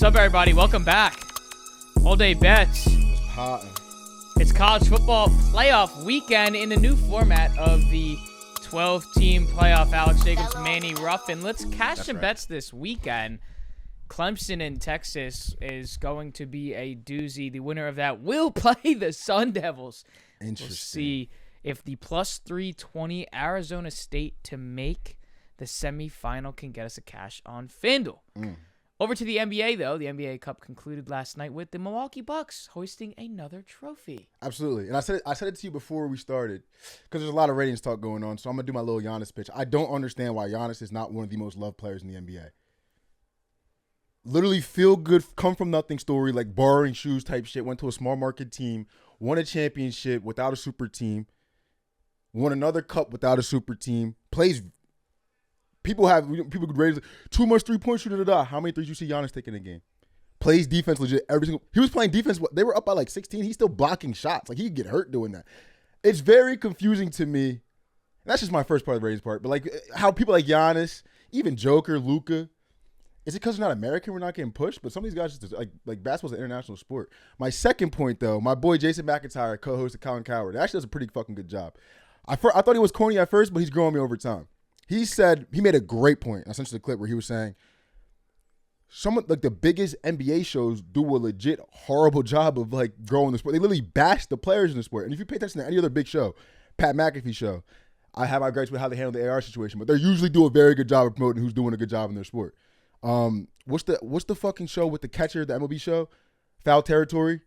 up, everybody? Welcome back. All Day Bets. Hot. It's college football playoff weekend in the new format of the 12-team playoff. Alex Jacobs, Manny, Ruffin. Let's cash some bets this weekend. Clemson in Texas is going to be a doozy. The winner of that will play the Sun Devils. Interesting. We'll see if the plus 320 Arizona State to make the semifinal can get us a cash on FanDuel. Over to the NBA, though. The NBA Cup concluded last night with the Milwaukee Bucks hoisting another trophy. Absolutely. And I said it to you before we started because there's a lot of ratings talk going on, so I'm going to do my little Giannis pitch. I don't understand why Giannis is not one of the most loved players in the NBA. Literally feel good, come from nothing story, like borrowing shoes type shit, went to a small market team, won a championship without a super team, won another cup without a super team, plays. People could raise too much 3-point shooter. How many threes you see Giannis taking a game? Plays defense legit every single. He was playing defense. They were up by like 16. He's still blocking shots. Like he could get hurt doing that. It's very confusing to me. And that's just my first part of the ratings part. But like how people like Giannis, even Joker, Luka, is it because they're not American we're not getting pushed? But some of these guys just like basketball's an international sport. My second point though, my boy Jason McIntyre, co-host of Colin Coward, actually does a pretty fucking good job. I thought he was corny at first, but he's growing me over time. He said he made a great point. I sent you the clip where he was saying some of like the biggest NBA shows do a legit horrible job of like growing the sport. They literally bash the players in the sport. And if you pay attention to any other big show, Pat McAfee show, I have my gripes with how they handle the AR situation, but they usually do a very good job of promoting who's doing a good job in their sport. What's the fucking show with the catcher, the MLB show, Foul Territory? You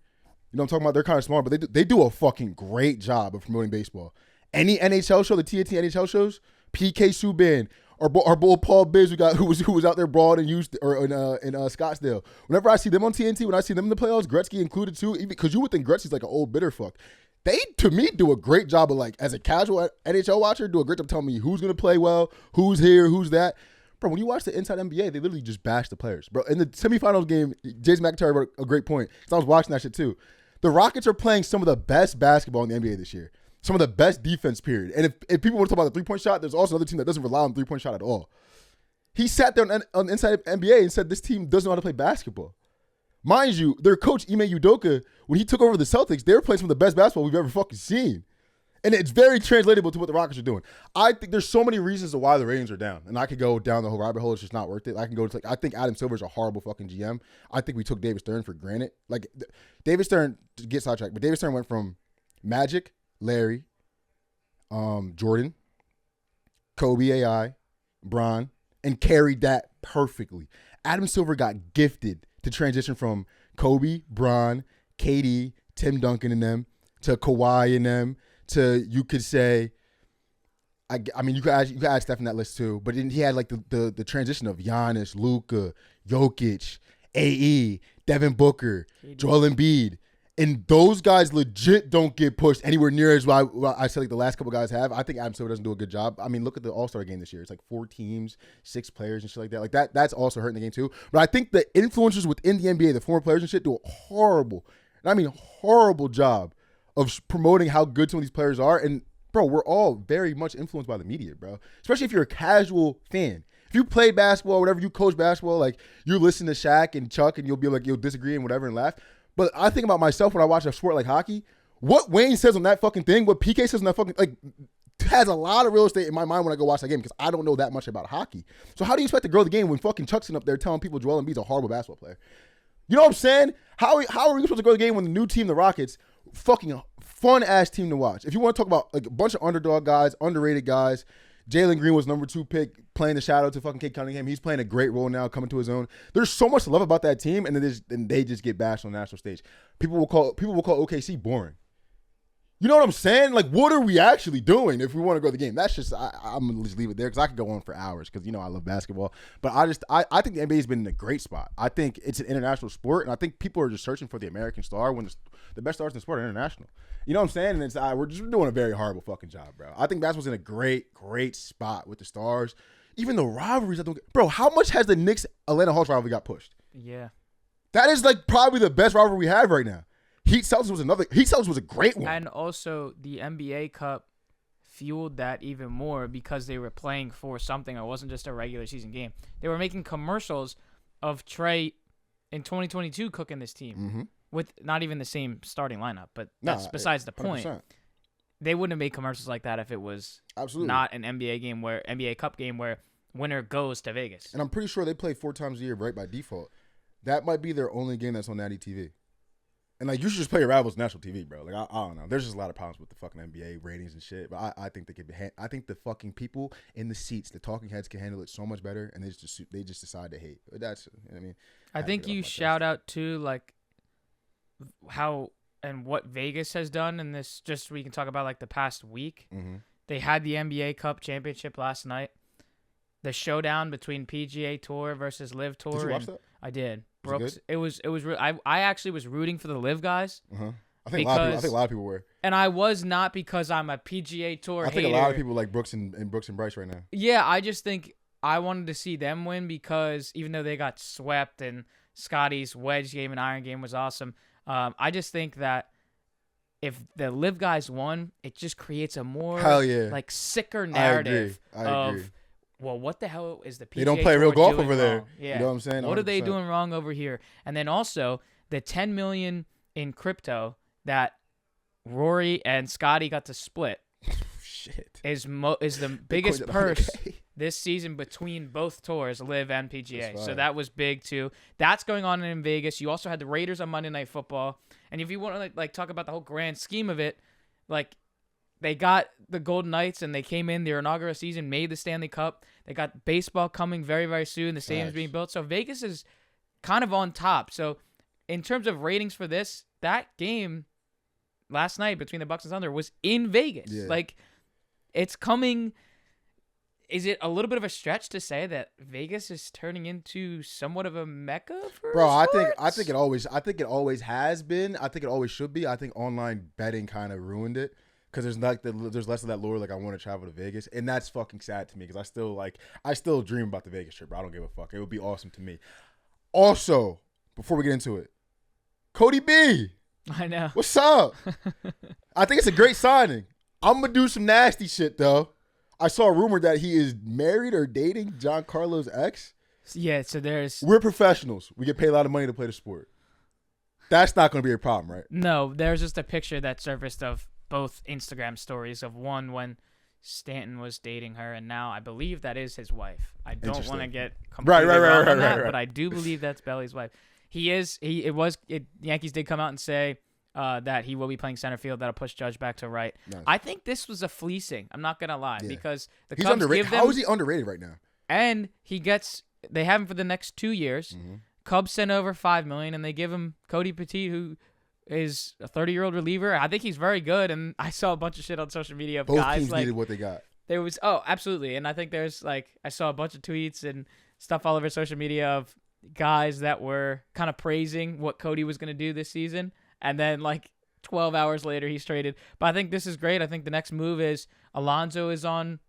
know what I'm talking about? They're kind of smart, but they do a fucking great job of promoting baseball. Any NHL show, the TNT NHL shows. PK Subban, our bull Paul Biz, who was out there broad and used or in Scottsdale. Whenever I see them on TNT, when I see them in the playoffs, Gretzky included too, even because you would think Gretzky's like an old bitter fuck. They to me do a great job of like as a casual NHL watcher, do a great job telling me who's gonna play well, who's here, who's that. Bro, when you watch the Inside NBA, they literally just bash the players. Bro, in the semifinals game, Jason McIntyre brought a great point because I was watching that shit too. The Rockets are playing some of the best basketball in the NBA this year. Some of the best defense, period. And if people want to talk about the three-point shot, there's also another team that doesn't rely on the three-point shot at all. He sat there on Inside NBA and said this team doesn't know how to play basketball. Mind you, their coach, Ime Udoka, when he took over the Celtics, they were playing some of the best basketball we've ever fucking seen. And it's very translatable to what the Rockets are doing. I think there's so many reasons to why the ratings are down. And I could go down the whole rabbit hole. It's just not worth it. I can go to I think Adam Silver's a horrible fucking GM. I think we took David Stern for granted. Like, David Stern, to get sidetracked, but David Stern went from Magic, Larry, Jordan, Kobe AI, Bron, and carried that perfectly. Adam Silver got gifted to transition from Kobe, Bron, KD, Tim Duncan and them to Kawhi and them to, you could say, I mean, you could add Steph in that list too, but then he had like the transition of Giannis, Luka, Jokic, AE, Devin Booker, KD. Joel Embiid. And those guys legit don't get pushed anywhere near as well I said like the last couple guys have. I think Adam Silver doesn't do a good job. I mean, look at the All-Star game this year. It's like 4 teams, 6 players and shit like that. Like that's also hurting the game too. But I think the influencers within the NBA, the former players and shit, do a horrible job of promoting how good some of these players are. And bro, we're all very much influenced by the media, bro. Especially if you're a casual fan. If you play basketball, whatever, you coach basketball, like you listen to Shaq and Chuck and you'll be like, you'll disagree and whatever and laugh. But I think about myself when I watch a sport like hockey. What Wayne says on that fucking thing, what PK says on that fucking, like, has a lot of real estate in my mind when I go watch that game because I don't know that much about hockey. So how do you expect to grow the game when fucking Chuck's up there telling people Joel Embiid's a horrible basketball player? You know what I'm saying? How are we supposed to grow the game when the new team, the Rockets, fucking a fun-ass team to watch? If you want to talk about like a bunch of underdog guys, underrated guys, Jalen Green was number 2 pick, playing the shadow to fucking Cade Cunningham. He's playing a great role now, coming to his own. There's so much to love about that team, and then they just get bashed on the national stage. People will call OKC boring. You know what I'm saying? Like, what are we actually doing if we want to grow the game? That's just I'm gonna just leave it there because I could go on for hours because I love basketball. But I think the NBA has been in a great spot. I think it's an international sport, and I think people are just searching for the American star when the best stars in the sport are international. You know what I'm saying? And it's we're doing a very horrible fucking job, bro. I think basketball's in a great spot with the stars. Even the rivalries, bro. How much has the Knicks Atlanta Hawks rivalry got pushed? Yeah, that is like probably the best rivalry we have right now. Heat Celtics was a great one. And also the NBA Cup fueled that even more because they were playing for something. It wasn't just a regular season game. They were making commercials of Trey in 2022 cooking this team Mm-hmm. with not even the same starting lineup. But Nah, that's besides the point. 100%. They wouldn't have made commercials like that if it was Absolutely not an NBA Cup game where winner goes to Vegas. And I'm pretty sure they play 4 times a year, right, by default. That might be their only game that's on Natty TV. And, like, you should just play your rivals national TV, bro. Like, I don't know. There's just a lot of problems with the fucking NBA ratings and shit. But I think they could I think the fucking people in the seats, the talking heads, can handle it so much better. And they just decide to hate. That's, I mean. I think you shout out to, like, how and what Vegas has done. And this, just we can talk about, like, the past week. Mm-hmm. They had the NBA Cup championship last night. The showdown between PGA Tour versus Live Tour. Did you watch that? I did. Was It was I actually was rooting for the Live guys. Uh-huh. I think a lot of people were. And I was not because I'm a PGA Tour hater. I think a lot of people like Brooks and Bryce right now. Yeah, I just think I wanted to see them win because even though they got swept and Scotty's wedge game and iron game was awesome, I just think that if the Live guys won, it just creates a more like sicker narrative I agree. Well, what the hell is the PGA They don't play real golf over there. Wrong? Yeah. You know what I'm saying? 100%. What are they doing wrong over here? And then also the $10 million in crypto that Rory and Scotty got to split. Shit. Is the biggest purse this season between both tours, Live and PGA. So that was big too. That's going on in Vegas. You also had the Raiders on Monday Night Football. And if you want to like talk about the whole grand scheme of it, like they got the Golden Knights and they came in their inaugural season, made the Stanley Cup. They got baseball coming very, very soon. The stadium's being built. So Vegas is kind of on top. So in terms of ratings for this, that game last night between the Bucs and Thunder was in Vegas. Yeah. Like it's coming. Is it a little bit of a stretch to say that Vegas is turning into somewhat of a mecca for sports? I think it always has been. I think it always should be. I think online betting kind of ruined it. Because there's less of that lure, like I want to travel to Vegas, and that's fucking sad to me. Because I still dream about the Vegas trip, bro. I don't give a fuck. It would be awesome to me. Also, before we get into it, Cody B. I know. What's up? I think it's a great signing. I'm gonna do some nasty shit though. I saw a rumor that he is married or dating John Carlo's ex. Yeah, so we're professionals. We get paid a lot of money to play the sport. That's not gonna be a problem, right? No, there's just a picture that surfaced of both Instagram stories of one when Stanton was dating her, and now I believe that is his wife. I don't want to get completely wrong on that, but I do believe that's Belly's wife. Yankees did come out and say that he will be playing center field. That'll push Judge back to right. Nice. I think this was a fleecing. I'm not gonna lie because he's Cubs underrated. Give them, how is he underrated right now? And they have him for the next 2 years. Mm-hmm. Cubs sent over $5 million, and they give him Cody Petit, who is a 30-year-old reliever. I think he's very good, and I saw a bunch of shit on social media of both guys teams needed what they got. There was absolutely, and I think there's I saw a bunch of tweets and stuff all over social media of guys that were kind of praising what Cody was going to do this season, and then 12 hours later he's traded. But I think this is great. I think the next move is Alonso is on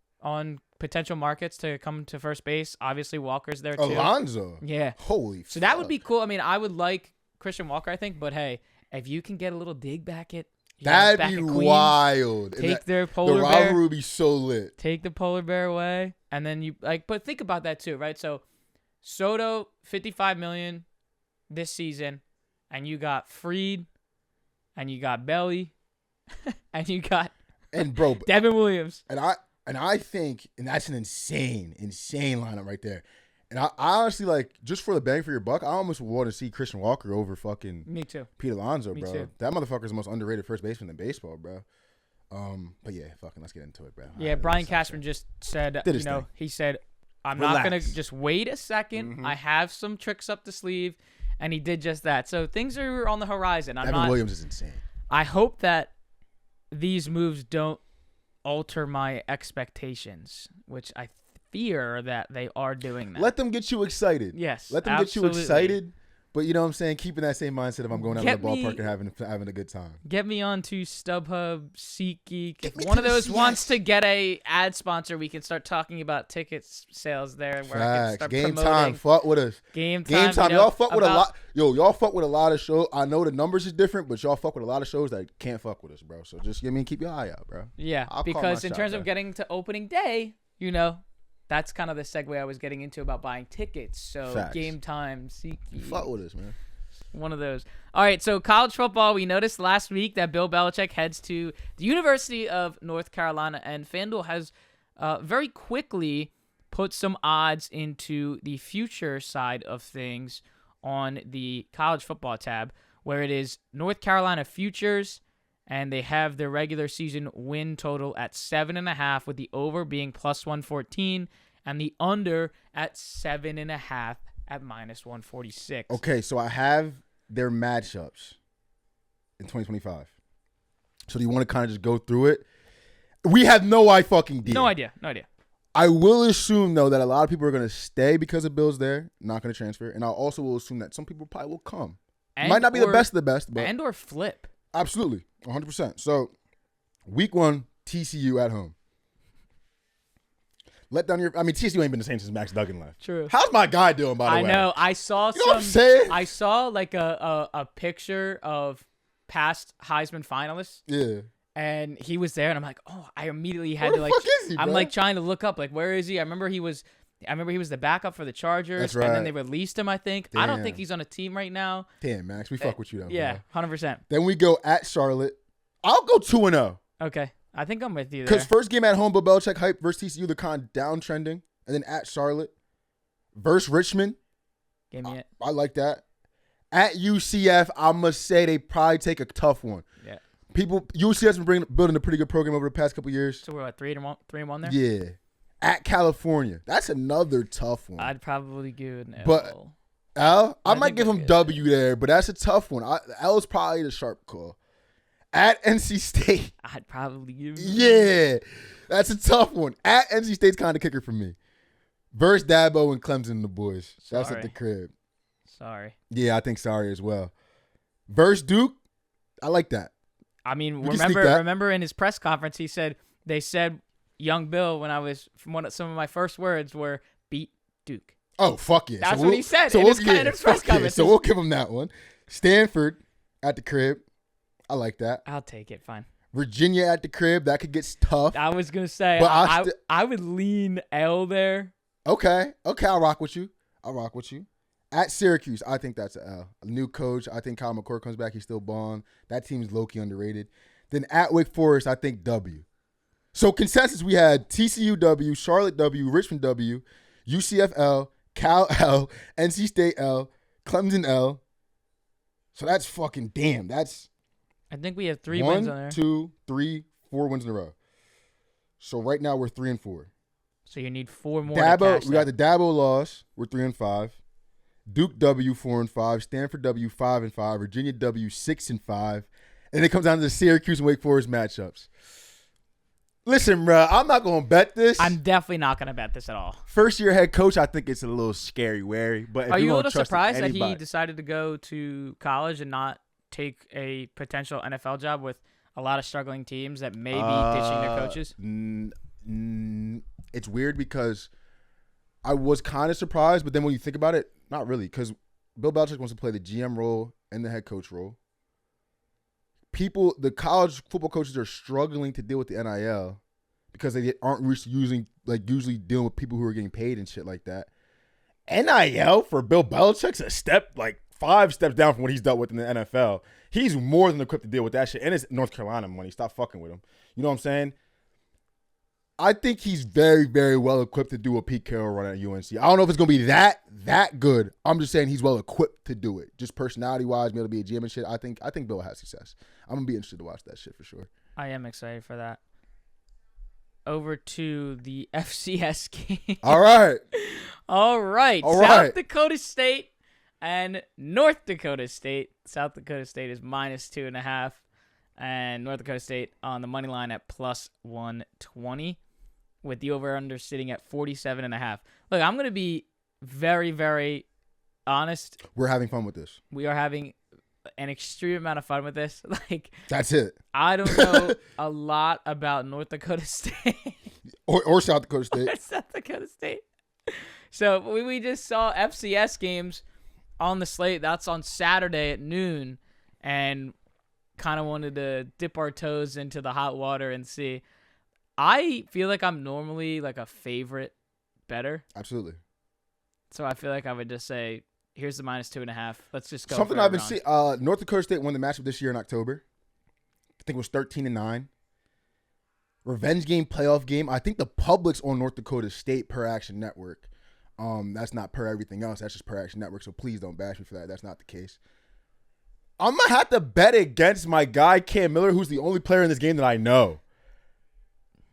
potential markets to come to first base. Obviously Walker's there too. Alonso, yeah, holy. So that would be cool. I mean, I would like Christian Walker, I think, but hey. If you can get a little dig back at that'd be wild. Take their polar bear. The rivalry would be so lit. Take the polar bear away, and then you but think about that too, right? So Soto, $55 million this season, and you got Fried, and you got Belly, and you got Devin Williams. And I think that's an insane lineup right there. And I honestly, just for the bang for your buck, I almost want to see Christian Walker over fucking Me too. Pete Alonso, bro. Too. That motherfucker's the most underrated first baseman in baseball, bro. But yeah, fucking let's get into it, bro. Yeah, Brian Cashman just said, he said, I'm not going to just wait a second. Mm-hmm. I have some tricks up the sleeve. And he did just that. So things are on the horizon. Devin Williams is insane. I hope that these moves don't alter my expectations, which I fear that they are doing that. Let them get you excited. Yes, let them get you excited. But you know what I'm saying? Keeping that same mindset of I'm going out to the ballpark and having a good time. Get me onto StubHub, SeatGeek. If one of those wants to get a ad sponsor, we can start talking about tickets sales there. Where I can start Game promoting. time. Fuck with us. Game time. Y'all fuck with a lot. Y'all fuck with a lot of shows. I know the numbers is different, but y'all fuck with a lot of shows that can't fuck with us, bro. So just keep your eye out, bro. Yeah, because in terms of getting to opening day, that's kind of the segue I was getting into about buying tickets. So Facts. Game time, SeatGeek. Fuck with us, man. One of those. All right, so college football, we noticed last week that Bill Belichick heads to the University of North Carolina, and FanDuel has very quickly put some odds into the future side of things on the college football tab, where it is North Carolina futures, and they have their regular season win total at 7.5, with the over being plus 114 and the under at 7.5 at minus 146. Okay, so I have their matchups in 2025. So do you want to kind of just go through it? We have no idea. No idea. I will assume, though, that a lot of people are going to stay because of Bill's there, not going to transfer. And I also will assume that some people probably will come. Might not be the best of the best, but. And or flip. Absolutely. 100%. So, week 1, TCU at home. TCU ain't been the same since Max Duggan left. True. How's my guy doing, by the way? I know. I saw you know what I'm saying? I saw like a picture of past Heisman finalists. Yeah. And he was there, and I'm like, oh, I immediately had Where to the like. fuck is he, I'm bro? like trying to look up, like, where is he? I remember he was the backup for the Chargers. That's And then right. they released him, I think. I don't Damn. think he's on a team right now. Damn, Max. We fuck with you, though. Yeah, bro. 100%. Then we go at Charlotte. I'll go 2-0. Okay, I think I'm with you there. Because first game at home, Bill Belichick hype versus TCU, they're kind of downtrending. And then at Charlotte versus Richmond. Give me it. I like that. At UCF, I must say they probably take a tough one. Yeah. UCF's been building a pretty good program over the past couple years. So we're at 3-1 there? Yeah. At California. That's another tough one. I'd probably give an L. But L? I might think give they're him good. W there, but that's a tough one. L is probably the sharp call. At NC State. I'd probably give Yeah. That's a tough one. At NC State's kind of kicker for me. Versus Dabo and Clemson and the boys. That's Sorry. at the crib. Sorry. Yeah, I think sorry as well. Versus Duke, I like that. I mean, We can sneak that. remember in his press conference, they said young Bill, when I was, some of my first words were beat Duke. Oh, fuck yeah. That's what he said in his press fuck yeah. conference. So we'll give him that one. Stanford at the crib. I like that. I'll take it. Fine. Virginia at the crib. That could get tough. I was going to say, But I would lean L there. Okay, I'll rock with you. At Syracuse, I think that's an L. A new coach. I think Kyle McCord comes back. He's still balling. That team's low-key underrated. Then at Wake Forest, I think W. So consensus, we had TCU W, Charlotte W, Richmond W, UCF L, Cal L, NC State L, Clemson L. So that's fucking damn. That's I think we have 3 wins on there. 1, 2, 3, 4 wins in a row. So right now we're 3-4. So you need 4 more. We got the Dabo loss. We're 3-5. Duke W 4-5. Stanford W 5-5. Virginia W 6-5. And it comes down to the Syracuse and Wake Forest matchups. Listen, bro, I'm not gonna bet this. I'm definitely not gonna bet this at all. First year head coach, I think it's a little scary, wary. But Are you a little surprised that he decided to go to college and not take a potential NFL job with a lot of struggling teams that may be ditching their coaches? It's weird because I was kind of surprised, but then when you think about it, not really, because Bill Belichick wants to play the GM role and the head coach role. The college football coaches are struggling to deal with the NIL because they aren't usually dealing with people who are getting paid and shit like that. NIL for Bill Belichick's a step, 5 steps down from what he's dealt with in the NFL. He's more than equipped to deal with that shit. And it's North Carolina money. Stop fucking with him. You know what I'm saying? I think he's very, very well equipped to do a Pete Carroll run at UNC. I don't know if it's going to be that good. I'm just saying he's well equipped to do it. Just personality-wise, be able to be a GM and shit. I think Bill has success. I'm going to be interested to watch that shit for sure. I am excited for that. Over to the FCS game. All right. South Dakota State and North Dakota State. South Dakota State is minus 2.5. And North Dakota State on the money line at plus 120, with the over-under sitting at 47.5. Look, I'm going to be very, very honest. We're having fun with this. We are having an extreme amount of fun with this. That's it. I don't know a lot about North Dakota State. or South Dakota State. South Dakota State. So we just saw FCS games on the slate. That's on Saturday at noon. And kind of wanted to dip our toes into the hot water and see. I feel like I'm normally a favorite better. Absolutely. So I feel like I would just say, here's the -2.5. Let's just go. Something I've been seeing. North Dakota State won the matchup this year in October. I think it was 13-9. Revenge game, playoff game. I think the public's on North Dakota State per Action Network. That's not per everything else. That's just per Action Network. So please don't bash me for that. That's not the case. I'm gonna have to bet against my guy Cam Miller, who's the only player in this game that I know.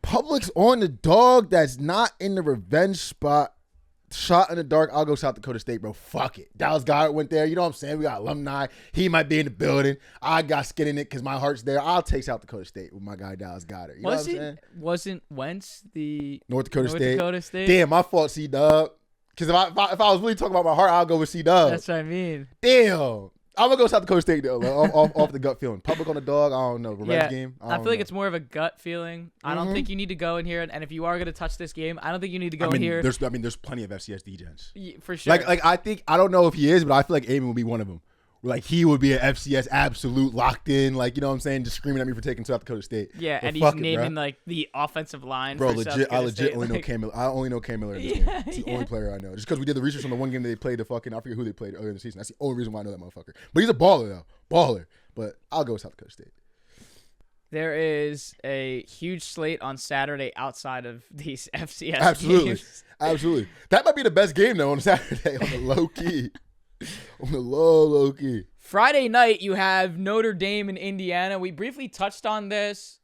Public's on the dog. That's not in the revenge spot. Shot in the dark. I'll go South Dakota State, bro. Fuck it. Dallas Goddard went there. You know what I'm saying? We got alumni. He might be in the building. I got skin in it because my heart's there. I'll take South Dakota State with my guy Dallas Goddard. You know what I'm saying? Wasn't Wentz the North Dakota State? State? Damn, my fault, C-Dub. Because if I was really talking about my heart, I'll go with C-Dub. That's what I mean. Damn. I'm going to go South Dakota State, though, off the gut feeling. Public on the dog, I don't know. Revenge game, I feel like it's more of a gut feeling. I don't think you need to go in here, and if you are going to touch this game, I don't think you need to go in here. There's plenty of FCS DJs. For sure. I don't know if he is, but I feel like Aiden will be one of them. Like, he would be an FCS absolute locked in, like, you know what I'm saying, just screaming at me for taking South Dakota State. Yeah, and he's naming, like, the offensive line for South Dakota I legit State. only know Cam Miller. I only know Cam Miller in this game. He's the only player I know. Just because we did the research on the one game that they played I forget who they played earlier in the season. That's the only reason why I know that motherfucker. But he's a baller, though. Baller. But I'll go with South Dakota State. There is a huge slate on Saturday outside of these FCS games. Absolutely. That might be the best game, though, on Saturday on the low key. On the low key. Friday night, you have Notre Dame and Indiana. We briefly touched on this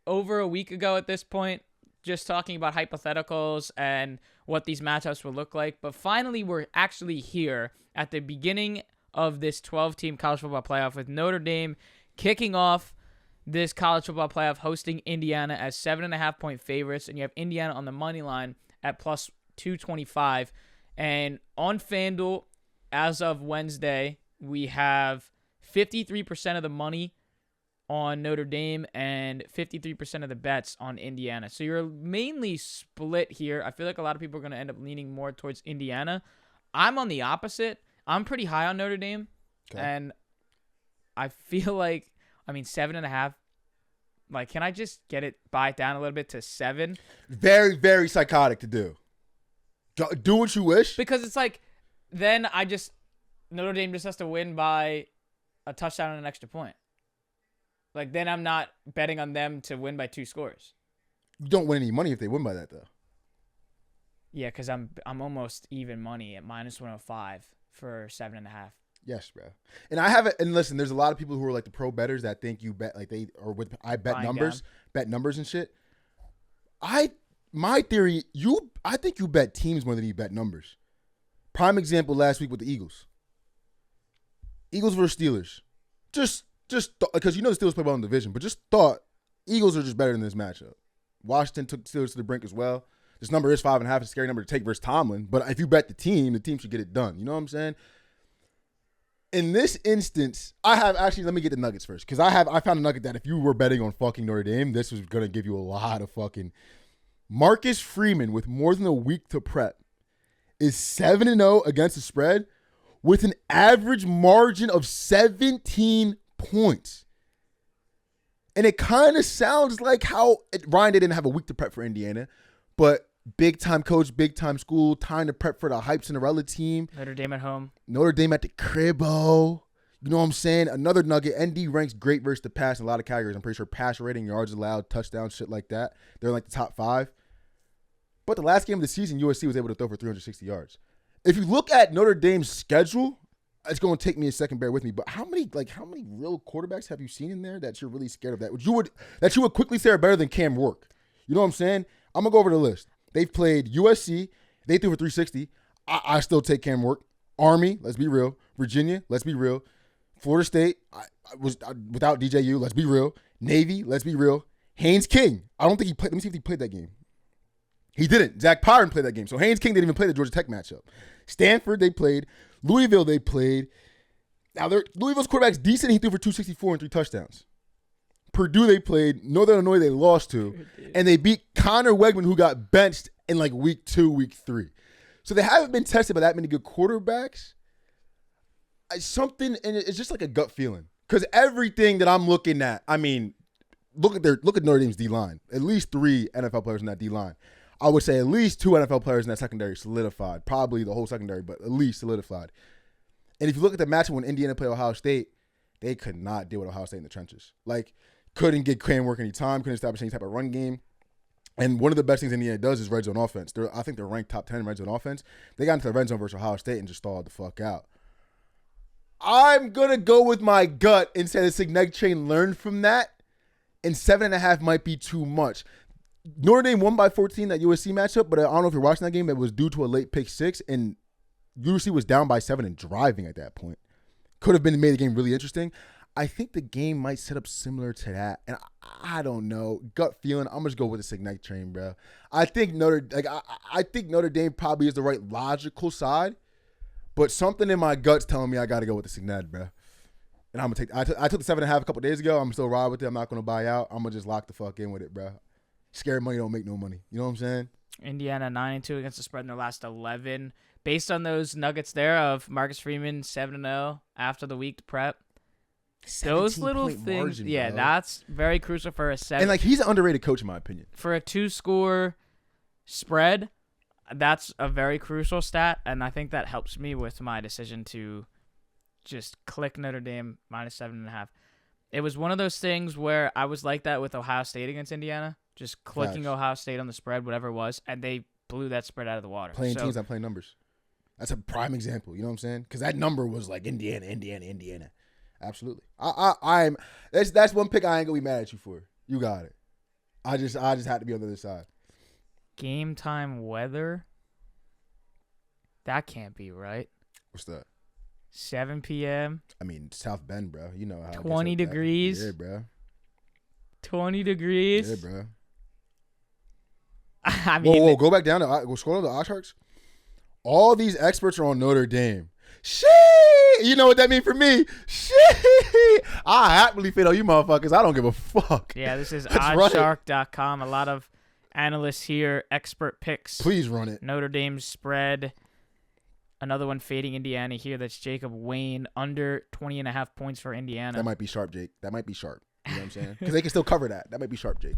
over a week ago at this point, just talking about hypotheticals and what these matchups will look like. But finally, we're actually here at the beginning of this 12-team college football playoff with Notre Dame kicking off this college football playoff, hosting Indiana as 7.5-point favorites. And you have Indiana on the money line at plus 225. And on FanDuel, as of Wednesday, we have 53% of the money on Notre Dame and 53% of the bets on Indiana. So you're mainly split here. I feel like a lot of people are going to end up leaning more towards Indiana. I'm on the opposite. I'm pretty high on Notre Dame. Okay. And I feel like, 7.5. Like, can I just buy it down a little bit to 7? Very, very psychotic to do. Do what you wish. Because it's like, then Notre Dame just has to win by a touchdown and an extra point. Like, then I'm not betting on them to win by 2 scores. You don't win any money if they win by that, though. Yeah, because I'm almost even money at -105 for 7.5. Yes, bro. And I have it. And listen, there's a lot of people who are like the pro bettors that think you bet like they or with I bet Buying numbers, down. bet numbers and shit. My theory, I think you bet teams more than you bet numbers. Prime example last week with the Eagles. Eagles versus Steelers. Just because you know the Steelers play well in the division, but just thought Eagles are just better than this matchup. Washington took Steelers to the brink as well. This number is 5.5. It's a scary number to take versus Tomlin. But if you bet the team should get it done. You know what I'm saying? In this instance, let me get the nuggets first. Because I found a nugget that if you were betting on fucking Notre Dame, this was going to give you a lot of fucking. Marcus Freeman, with more than a week to prep, is 7-0 against the spread with an average margin of 17 points. And it kind of sounds like how Ryan didn't have a week to prep for Indiana, but big time coach, big time school, time to prep for the hype Cinderella team. Notre Dame at home. Notre Dame at the cribbo. You know what I'm saying? Another nugget. ND ranks great versus the pass in a lot of categories. I'm pretty sure pass rating, yards allowed, touchdowns, shit like that. They're like the top 5. But the last game of the season, USC was able to throw for 360 yards. If you look at Notre Dame's schedule, it's going to take me a second, bear with me. But how many real quarterbacks have you seen in there that you're really scared of that you would quickly say are better than Cam Rourke? You know what I'm saying? I'm gonna go over the list. They've played USC. They threw for 360. I still take Cam Rourke. Army, let's be real. Virginia, let's be real. Florida State, I was without DJU, let's be real. Navy, let's be real. Haynes King, I don't think he played. Let me see if he played that game. He didn't. Zach Pyron played that game. So Haynes King didn't even play the Georgia Tech matchup. Stanford, they played. Louisville, they played. Now, Louisville's quarterback's decent. He threw for 264 and 3 touchdowns. Purdue, they played. Northern Illinois, they lost to. And they beat Connor Wegman, who got benched in like week 2, week 3. So they haven't been tested by that many good quarterbacks. And it's just like a gut feeling. Because everything that I'm looking at, look at Notre Dame's D-line. At least 3 NFL players in that D-line. I would say at least 2 NFL players in that secondary solidified. Probably the whole secondary, but at least solidified. And if you look at the matchup when Indiana played Ohio State, they could not deal with Ohio State in the trenches. Like, couldn't get Cam work any time, couldn't establish any type of run game. And one of the best things Indiana does is red zone offense. I think they're ranked top 10 in red zone offense. They got into the red zone versus Ohio State and just stalled the fuck out. I'm going to go with my gut and say the Signet train learned from that, and 7.5 might be too much. Notre Dame won by 14 that USC matchup, but I don't know if you're watching that game. It was due to a late pick 6, and USC was down by 7 and driving at that point. Could have been made the game really interesting. I think the game might set up similar to that, and I don't know. Gut feeling, I'm just go with the Signet train, bro. I think I think Notre Dame probably is the right logical side, but something in my gut's telling me I got to go with the Signet, bro. And I'm gonna take. I took the 7.5 a couple days ago. I'm still ride with it. I'm not gonna buy out. I'm gonna just lock the fuck in with it, bro. Scary money don't make no money. You know what I'm saying? Indiana 9-2 against the spread in their last 11. Based on those nuggets there of Marcus Freeman 7-0 after the week to prep. Those little things, margin, yeah, bro. That's very crucial for a 7. And like he's an underrated coach in my opinion. For a 2-score spread, that's a very crucial stat, and I think that helps me with my decision to just click Notre Dame minus 7.5. It was one of those things where I was like that with Ohio State against Indiana, just clicking Ohio State on the spread, whatever it was, and they blew that spread out of the water. Playing teams that play numbers. That's a prime example. You know what I'm saying? Because that number was like Indiana. Absolutely. I'm. That's one pick I ain't gonna be mad at you for. You got it. I just had to be on the other side. Game time weather. That can't be right. What's that? 7 p.m. I mean, South Bend, bro. You know how 20 degrees. Yeah, bro. 20 degrees. Yeah, bro. I mean, whoa, go back down to go scroll to the Ozarks. All these experts are on Notre Dame. Shit, you know what that means for me? Shit, I happily fit on you motherfuckers. I don't give a fuck. Yeah, this is oddshark.com. A lot of analysts here, expert picks. Please run it. Notre Dame spread. Another one fading Indiana here. That's Jacob Wayne under 20.5 points for Indiana. That might be sharp, Jake. That might be sharp. You know what I'm saying? Because they can still cover that. That might be sharp, Jake.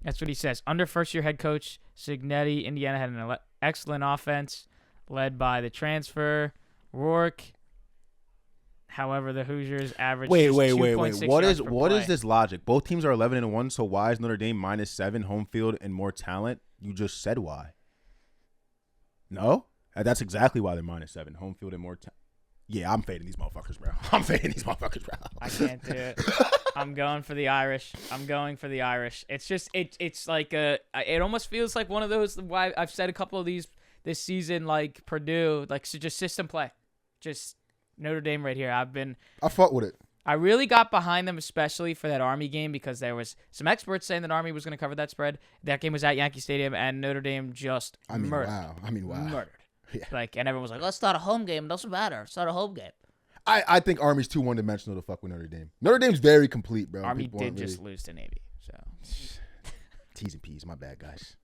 That's what he says. Under first-year head coach Signetti, Indiana had an excellent offense led by the transfer Rourke. However, the Hoosiers averaged wait. 2.6 What yards is per what play. is this logic? Both teams are 11-1, so why is Notre Dame minus 7 home field and more talent? You just said why. No? That's exactly why they're minus 7 home field and more talent. Yeah, I'm fading these motherfuckers, bro. I can't do it. I'm going for the Irish. It's just it's like it almost feels like one of those why I've said a couple of these this season, like Purdue, like so just system play. Just Notre Dame right here. I fought with it. I really got behind them, especially for that Army game, because there was some experts saying that Army was going to cover that spread. That game was at Yankee Stadium, and Notre Dame just murdered. Wow. Murdered. Yeah. And everyone was like, let's start a home game. It doesn't matter. Start a home game. I think Army's too one-dimensional to fuck with Notre Dame. Notre Dame's very complete, bro. Army did just lose to Navy. So T's and P's, my bad, guys.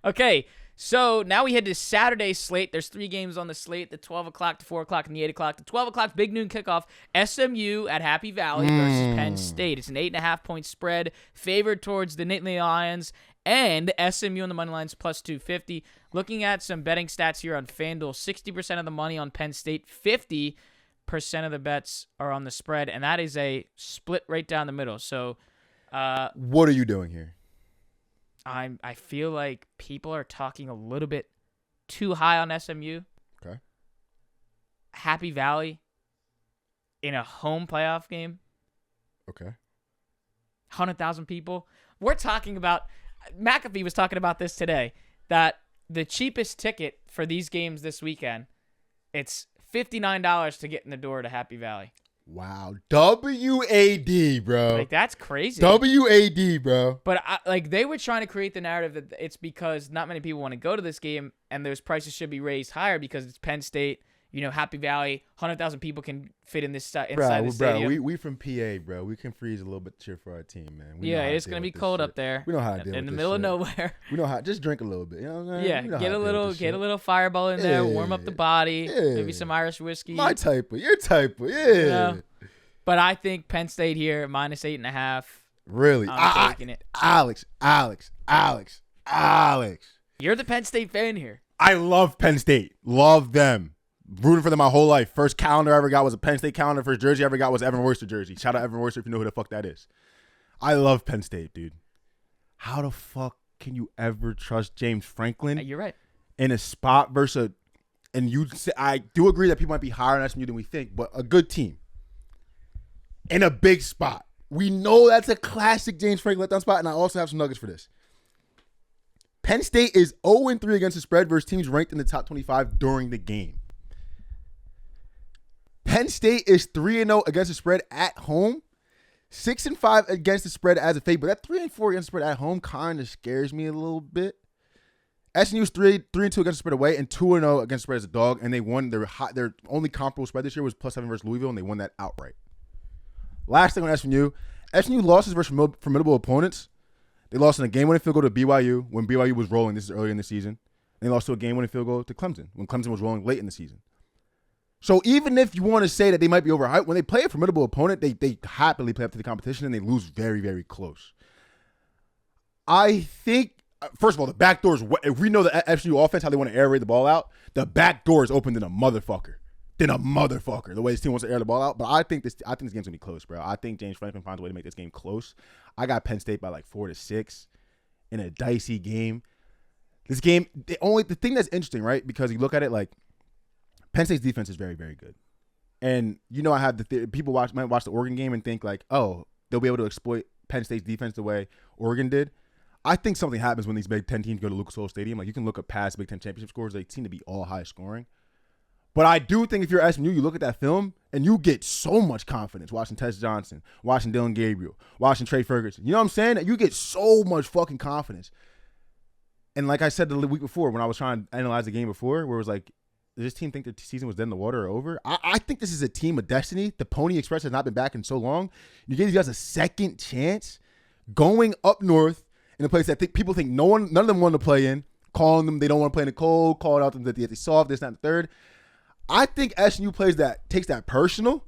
Okay, so now we head to Saturday's slate. There's 3 games on the slate, the 12 o'clock, the 4 o'clock, and the 8 o'clock. The 12 o'clock, big noon kickoff, SMU at Happy Valley versus Penn State. It's an 8.5-point spread, favored towards the Nittany Lions, and SMU on the money lines plus 250. Looking at some betting stats here on FanDuel, 60% of the money on Penn State, 50% of the bets are on the spread, and that is a split right down the middle. So, what are you doing here? I feel like people are talking a little bit too high on SMU. Okay. Happy Valley in a home playoff game. Okay. 100,000 people. We're talking about McAfee was talking about this today, that the cheapest ticket for these games this weekend, it's $59 to get in the door to Happy Valley. Wow. WAD, bro. Like, that's crazy. WAD, bro. But they were trying to create the narrative that it's because not many people want to go to this game and those prices should be raised higher because it's Penn State. You know, Happy Valley, 100,000 people can fit in this inside the stadium. Bro, we from PA, bro. We can freeze a little bit to cheer for our team, man. It's going to be cold up there. We know how to deal with this in the middle of nowhere. We know how. Just drink a little bit. You know what I'm saying? Yeah, get a little fireball in there, warm up the body, maybe some Irish whiskey. My type of, your type of, yeah. You know? But I think Penn State here, minus 8.5. Really? I'm taking it. Alex. You're the Penn State fan here. I love Penn State. Love them. Rooting for them my whole life. First calendar I ever got was a Penn State calendar. First jersey I ever got was Evan Worcester jersey. Shout out Evan Worcester if you know who the fuck that is. I love Penn State, dude. How the fuck can you ever trust James Franklin? You're right. In a spot versus I do agree that people might be higher on SMU than we think, but a good team in a big spot. We know that's a classic James Franklin letdown spot, and I also have some nuggets for this. Penn State is 0-3 against the spread versus teams ranked in the top 25 during the game. Penn State is 3-0 against the spread at home, 6-5 against the spread as a fake, but that 3-4 against the spread at home kind of scares me a little bit. SMU is 3-2 against the spread away and 2-0 against the spread as a dog, and they won their only comparable spread this year was +7 versus Louisville, and they won that outright. Last thing on SMU losses versus formidable opponents. They lost in a game-winning field goal to BYU when BYU was rolling. This is earlier in the season. They lost to a game-winning field goal to Clemson when Clemson was rolling late in the season. So even if you want to say that they might be overhyped, when they play a formidable opponent, they happily play up to the competition and they lose very, very close. I think, first of all, the back door is, if we know the SMU offense, how they want to air raid the ball out, the back door is open than a motherfucker. The way this team wants to air the ball out. But I think this game's going to be close, bro. I think James Franklin finds a way to make this game close. I got Penn State by like 4-6 in a dicey game. This game, the thing that's interesting, right? Because you look at it like Penn State's defense is very, very good. And you know I have people might watch the Oregon game and think like, oh, they'll be able to exploit Penn State's defense the way Oregon did. I think something happens when these Big Ten teams go to Lucas Oil Stadium. Like you can look at past Big Ten championship scores; they seem to be all high scoring. But I do think if you're SMU, you look at that film and you get so much confidence watching Tess Johnson, watching Dylan Gabriel, watching Trey Ferguson. You know what I'm saying? You get so much fucking confidence. And like I said the week before when I was trying to analyze the game before, where it was like, does this team think the season was dead in the water or over? I think this is a team of destiny. The Pony Express has not been back in so long. You give these guys a second chance going up north in a place that people think none of them want to play in, calling them they don't want to play in the cold, calling out them that they soft, this, that, and the third. I think SMU takes that personal.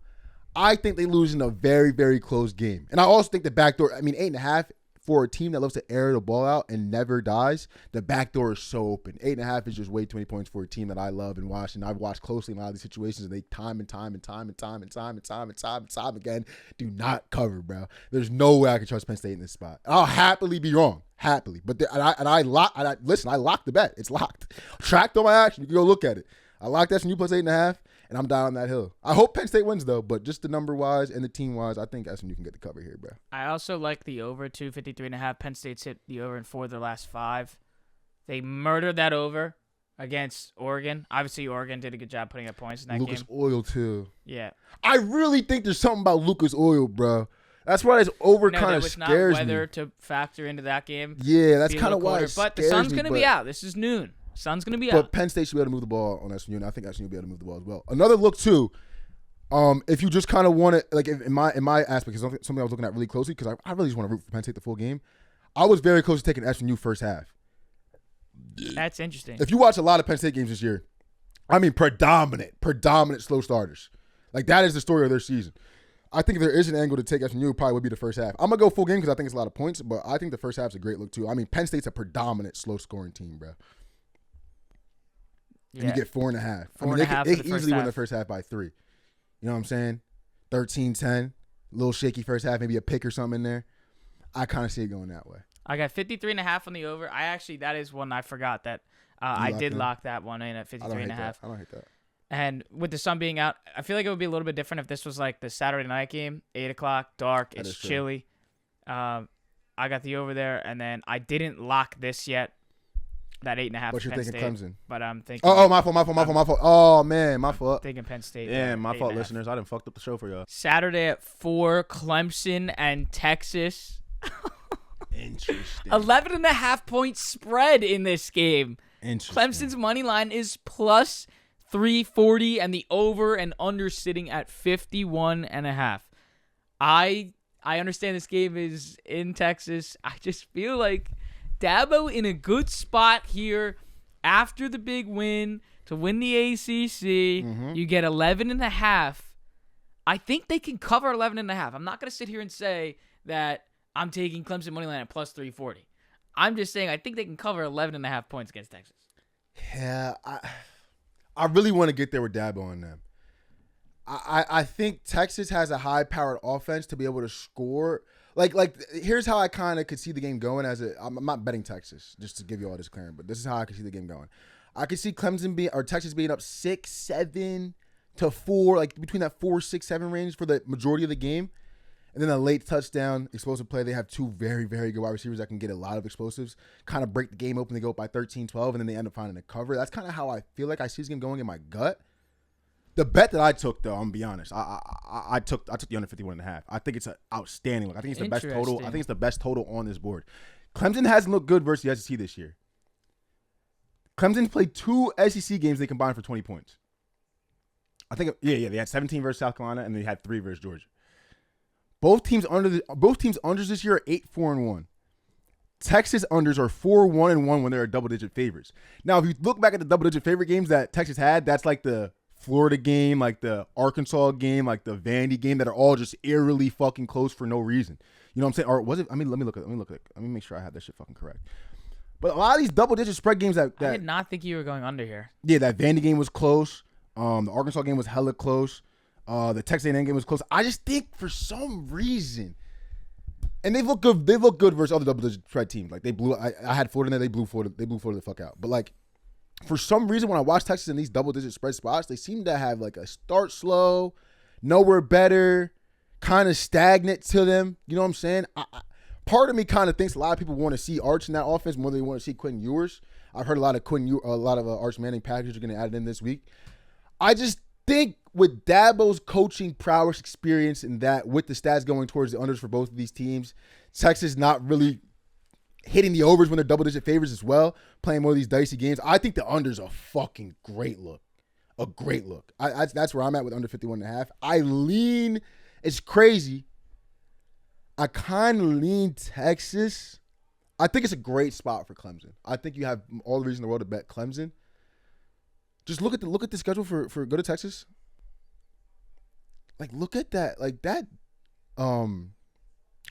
I think they lose in a very, very close game. And I also think the backdoor, 8.5 for a team that loves to air the ball out and never dies, the backdoor is so open. 8.5 is just way too many points for a team that I love and watch. And I've watched closely in a lot of these situations, and they time again do not cover, bro. There's no way I can trust Penn State in this spot. I'll happily be wrong. Happily. But I locked the bet. It's locked. Tracked on my action. You can go look at it. I locked SMU plus 8.5, and I'm down on that hill. I hope Penn State wins, though, but just the number-wise and the team-wise, I think SMU can get the cover here, bro. I also like the over 253.5. Penn State's hit the over in 4 of their last 5. They murdered that over against Oregon. Obviously, Oregon did a good job putting up points in that game. Lucas Oil, too. Yeah. I really think there's something about Lucas Oil, bro. That's why this over kind of scares me. There was not weather to factor into that game. Yeah, that's kind of why it scares me. But the sun's going to be out. This is noon. Sun's going to be out. But Penn State should be able to move the ball on SMU, and I think SMU will be able to move the ball as well. Another look, too, if you just kind of want to, like in my aspect, is something I was looking at really closely because I really just want to root for Penn State the full game. I was very close to taking SMU first half. That's interesting. If you watch a lot of Penn State games this year, predominant slow starters. Like, that is the story of their season. I think if there is an angle to take SMU, it probably would be the first half. I'm going to go full game because I think it's a lot of points, but I think the first half is a great look, too. Penn State's a predominant slow-scoring team, bro. And you get 4.5. They easily win the first half by 3. You know what I'm saying? 13-10, a little shaky first half, maybe a pick or something in there. I kind of see it going that way. I got 53.5 on the over. That is one I forgot that I did lock that one in at 53.5. I don't hate that. And with the sun being out, I feel like it would be a little bit different if this was like the Saturday night game, 8 o'clock, dark, it's chilly. I got the over there, and then I didn't lock this yet. That 8.5. But you're thinking State, Clemson. But I'm thinking. Oh, my fault. Oh, man, my fault. Thinking Penn State. Yeah, my fault, listeners. I done fucked up the show for y'all. Saturday at 4, Clemson and Texas. Interesting. 11.5 point spread in this game. Interesting. Clemson's money line is plus 340, and the over and under sitting at 51.5. I understand this game is in Texas. I just feel like Dabo in a good spot here after the big win to win the ACC. Mm-hmm. You get 11.5. I think they can cover 11.5. I'm not going to sit here and say that I'm taking Clemson money line at plus 340. I'm just saying I think they can cover 11.5 points against Texas. Yeah, I really want to get there with Dabo on them. I think Texas has a high-powered offense to be able to score. Like here's how I kind of could see the game going. I'm not betting Texas, just to give you all this clearance, but this is how I could see the game going. I could see Texas being up 6-7 to 4, like between that 4-6-7 range for the majority of the game. And then a late touchdown, explosive play. They have two very, very good wide receivers that can get a lot of explosives, kind of break the game open. They go up by 13-12, and then they end up finding a cover. That's kind of how I feel like I see this game going in my gut. The bet that I took, though, I'm gonna be honest, I took the under 51.5. I think it's an outstanding look. I think it's the best total. I think it's the best total on this board. Clemson hasn't looked good versus the SEC this year. Clemson's played 2 SEC games. They combined for 20 points. I think, yeah, they had 17 versus South Carolina, and they had 3 versus Georgia. Both teams unders this year are 8-4-1. Texas unders are 4-1-1 when they're double-digit favorites. Now, if you look back at the double-digit favorite games that Texas had, that's like the Florida game, like the Arkansas game, like the Vandy game, that are all just eerily fucking close for no reason. You know what I'm saying? Or was it? I mean, let me make sure I have that shit fucking correct. But a lot of these double-digit spread games that I did not think you were going under here. Yeah, that Vandy game was close. The Arkansas game was hella close. The Texas A&M game was close. I just think for some reason, and they look good. They look good versus other double-digit spread teams. Like they blew. I had Florida in there. They blew Florida the fuck out. But like, for some reason, when I watch Texas in these double-digit spread spots, they seem to have like a start slow, nowhere better, kind of stagnant to them. You know what I'm saying? Part of me kind of thinks a lot of people want to see Arch in that offense more than they want to see Quentin Ewers. I've heard a lot of Arch Manning packages are going to add it in this week. I just think with Dabo's coaching prowess experience and that with the stats going towards the unders for both of these teams, Texas not really hitting the overs when they're double-digit favorites as well, playing more of these dicey games. I think the unders are a fucking great look. A great look. That's where I'm at with under 51.5. I lean, it's crazy. I kind of lean Texas. I think it's a great spot for Clemson. I think you have all the reason in the world to bet Clemson. Just look at the schedule for go to Texas. Like, look at that. Like that. Oh,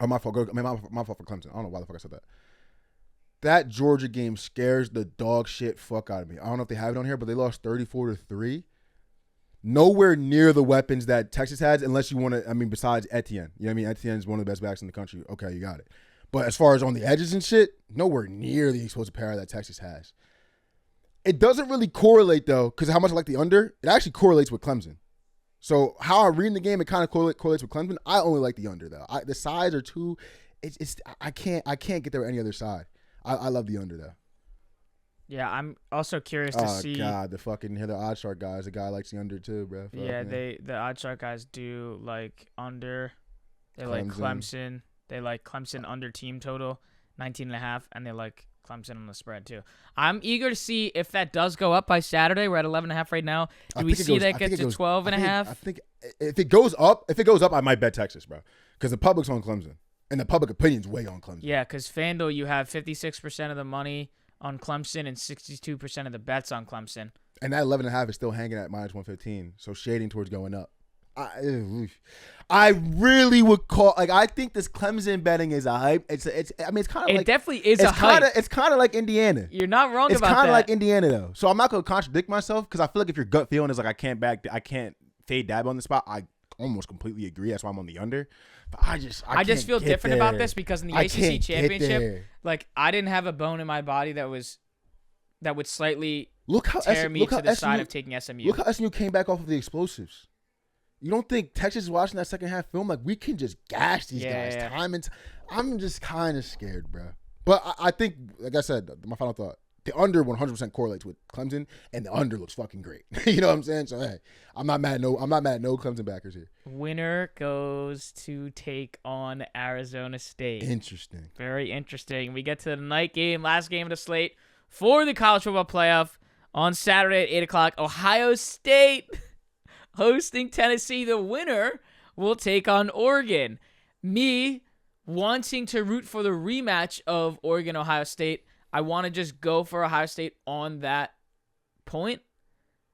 my fault. My fault for Clemson. I don't know why the fuck I said that. That Georgia game scares the dog shit fuck out of me. I don't know if they have it on here, but they lost 34-3. Nowhere near the weapons that Texas has, unless you want to. I mean, besides Etienne. You know what I mean? Etienne is one of the best backs in the country. Okay, you got it. But as far as on the edges and shit, nowhere near the explosive power that Texas has. It doesn't really correlate, though, because how much I like the under, it actually correlates with Clemson. So how I read in the game, it kind of correlates with Clemson. I only like the under, though. The sides are too. I can't get there with any other side. I love the under, though. Yeah, I'm also curious to see. Oh God, the OddsShark guys. The guy likes the under too, bro. Fuck, yeah, man. the OddsShark guys do like under. They like Clemson. They like Clemson under team total 19.5, and they like Clemson on the spread too. I'm eager to see if that does go up by Saturday. We're at 11.5 right now. Do we see that get to 12.5? I think if it goes up, I might bet Texas, bro, because the public's on Clemson and the public opinion's way on Clemson. Yeah, because FanDuel, you have 56% of the money on Clemson and 62% of the bets on Clemson. And that 11.5 is still hanging at -115, so shading towards going up. I really would call, like, I think this Clemson betting is a hype. It's kind of like, it definitely is a hype. It's kind of like Indiana. You're not wrong about that. It's kind of like Indiana though. So I'm not going to contradict myself because I feel like if your gut feeling is like I can't fade Dabo on the spot, I almost completely agree. That's why I'm on the under. But I just feel different about this because in the ACC championship, like, I didn't have a bone in my body that would slightly tear me to the side of taking SMU. Look how SMU came back off of the explosives. You don't think Texas is watching that second half film? Like, we can just gash these guys time and time. I'm just kind of scared, bro. But I think, like I said, my final thought, the under 100% correlates with Clemson, and the under looks fucking great. You know what I'm saying? So, hey, I'm not mad at no Clemson backers here. Winner goes to take on Arizona State. Interesting. Very interesting. We get to the night game, last game of the slate for the college football playoff on Saturday at 8 o'clock. Ohio State hosting Tennessee. The winner will take on Oregon. Me wanting to root for the rematch of Oregon-Ohio State, I want to just go for Ohio State on that point.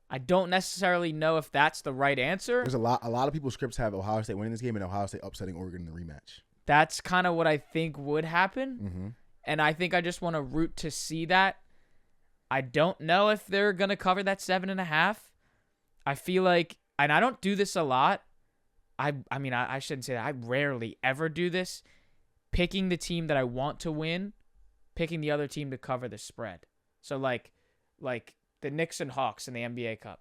I don't necessarily know if that's the right answer. There's a lot of people's scripts have Ohio State winning this game and Ohio State upsetting Oregon in the rematch. That's kind of what I think would happen. Mm-hmm. and I think I just want to root to see that. I don't know if they're going to cover that 7.5. I feel like, and I don't do this a lot. I mean, I shouldn't say that. I rarely ever do this. Picking the team that I want to win, picking the other team to cover the spread. So like the Knicks and Hawks in the NBA Cup.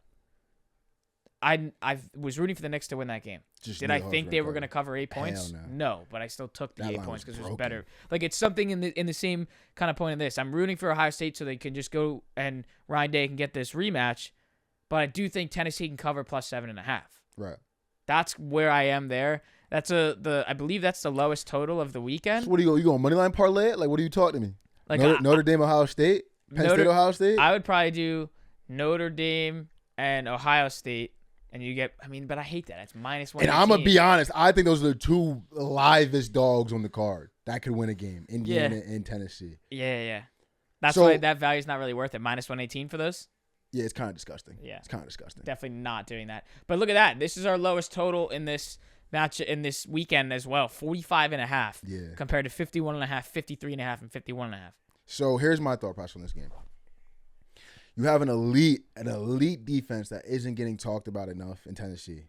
I was rooting for the Knicks to win that game. Did I think they were going to cover 8 points? No, but I still took the 8 points because it was better. Like, it's something in the same kind of point of this. I'm rooting for Ohio State so they can just go and Ryan Day can get this rematch. But I do think Tennessee can cover plus 7.5. Right. That's where I am there. That's I believe that's the lowest total of the weekend. So what do you going moneyline parlay it? Like, what are you talking to me? Like Notre Dame, Ohio State, Penn State, Ohio State. I would probably do Notre Dame and Ohio State. And you get, but I hate that. It's -118. And I'm going to be honest. I think those are the two livest dogs on the card that could win a game, Indiana and Tennessee. Yeah. That's why that value is not really worth it. -118 for those? Yeah, it's kind of disgusting. Yeah. It's kind of disgusting. Definitely not doing that. But look at that. This is our lowest total in this match in this weekend as well. 45.5. Yeah. Compared to 51.5, 53.5, and 51.5. So here's my thought process on this game. You have an elite defense that isn't getting talked about enough in Tennessee.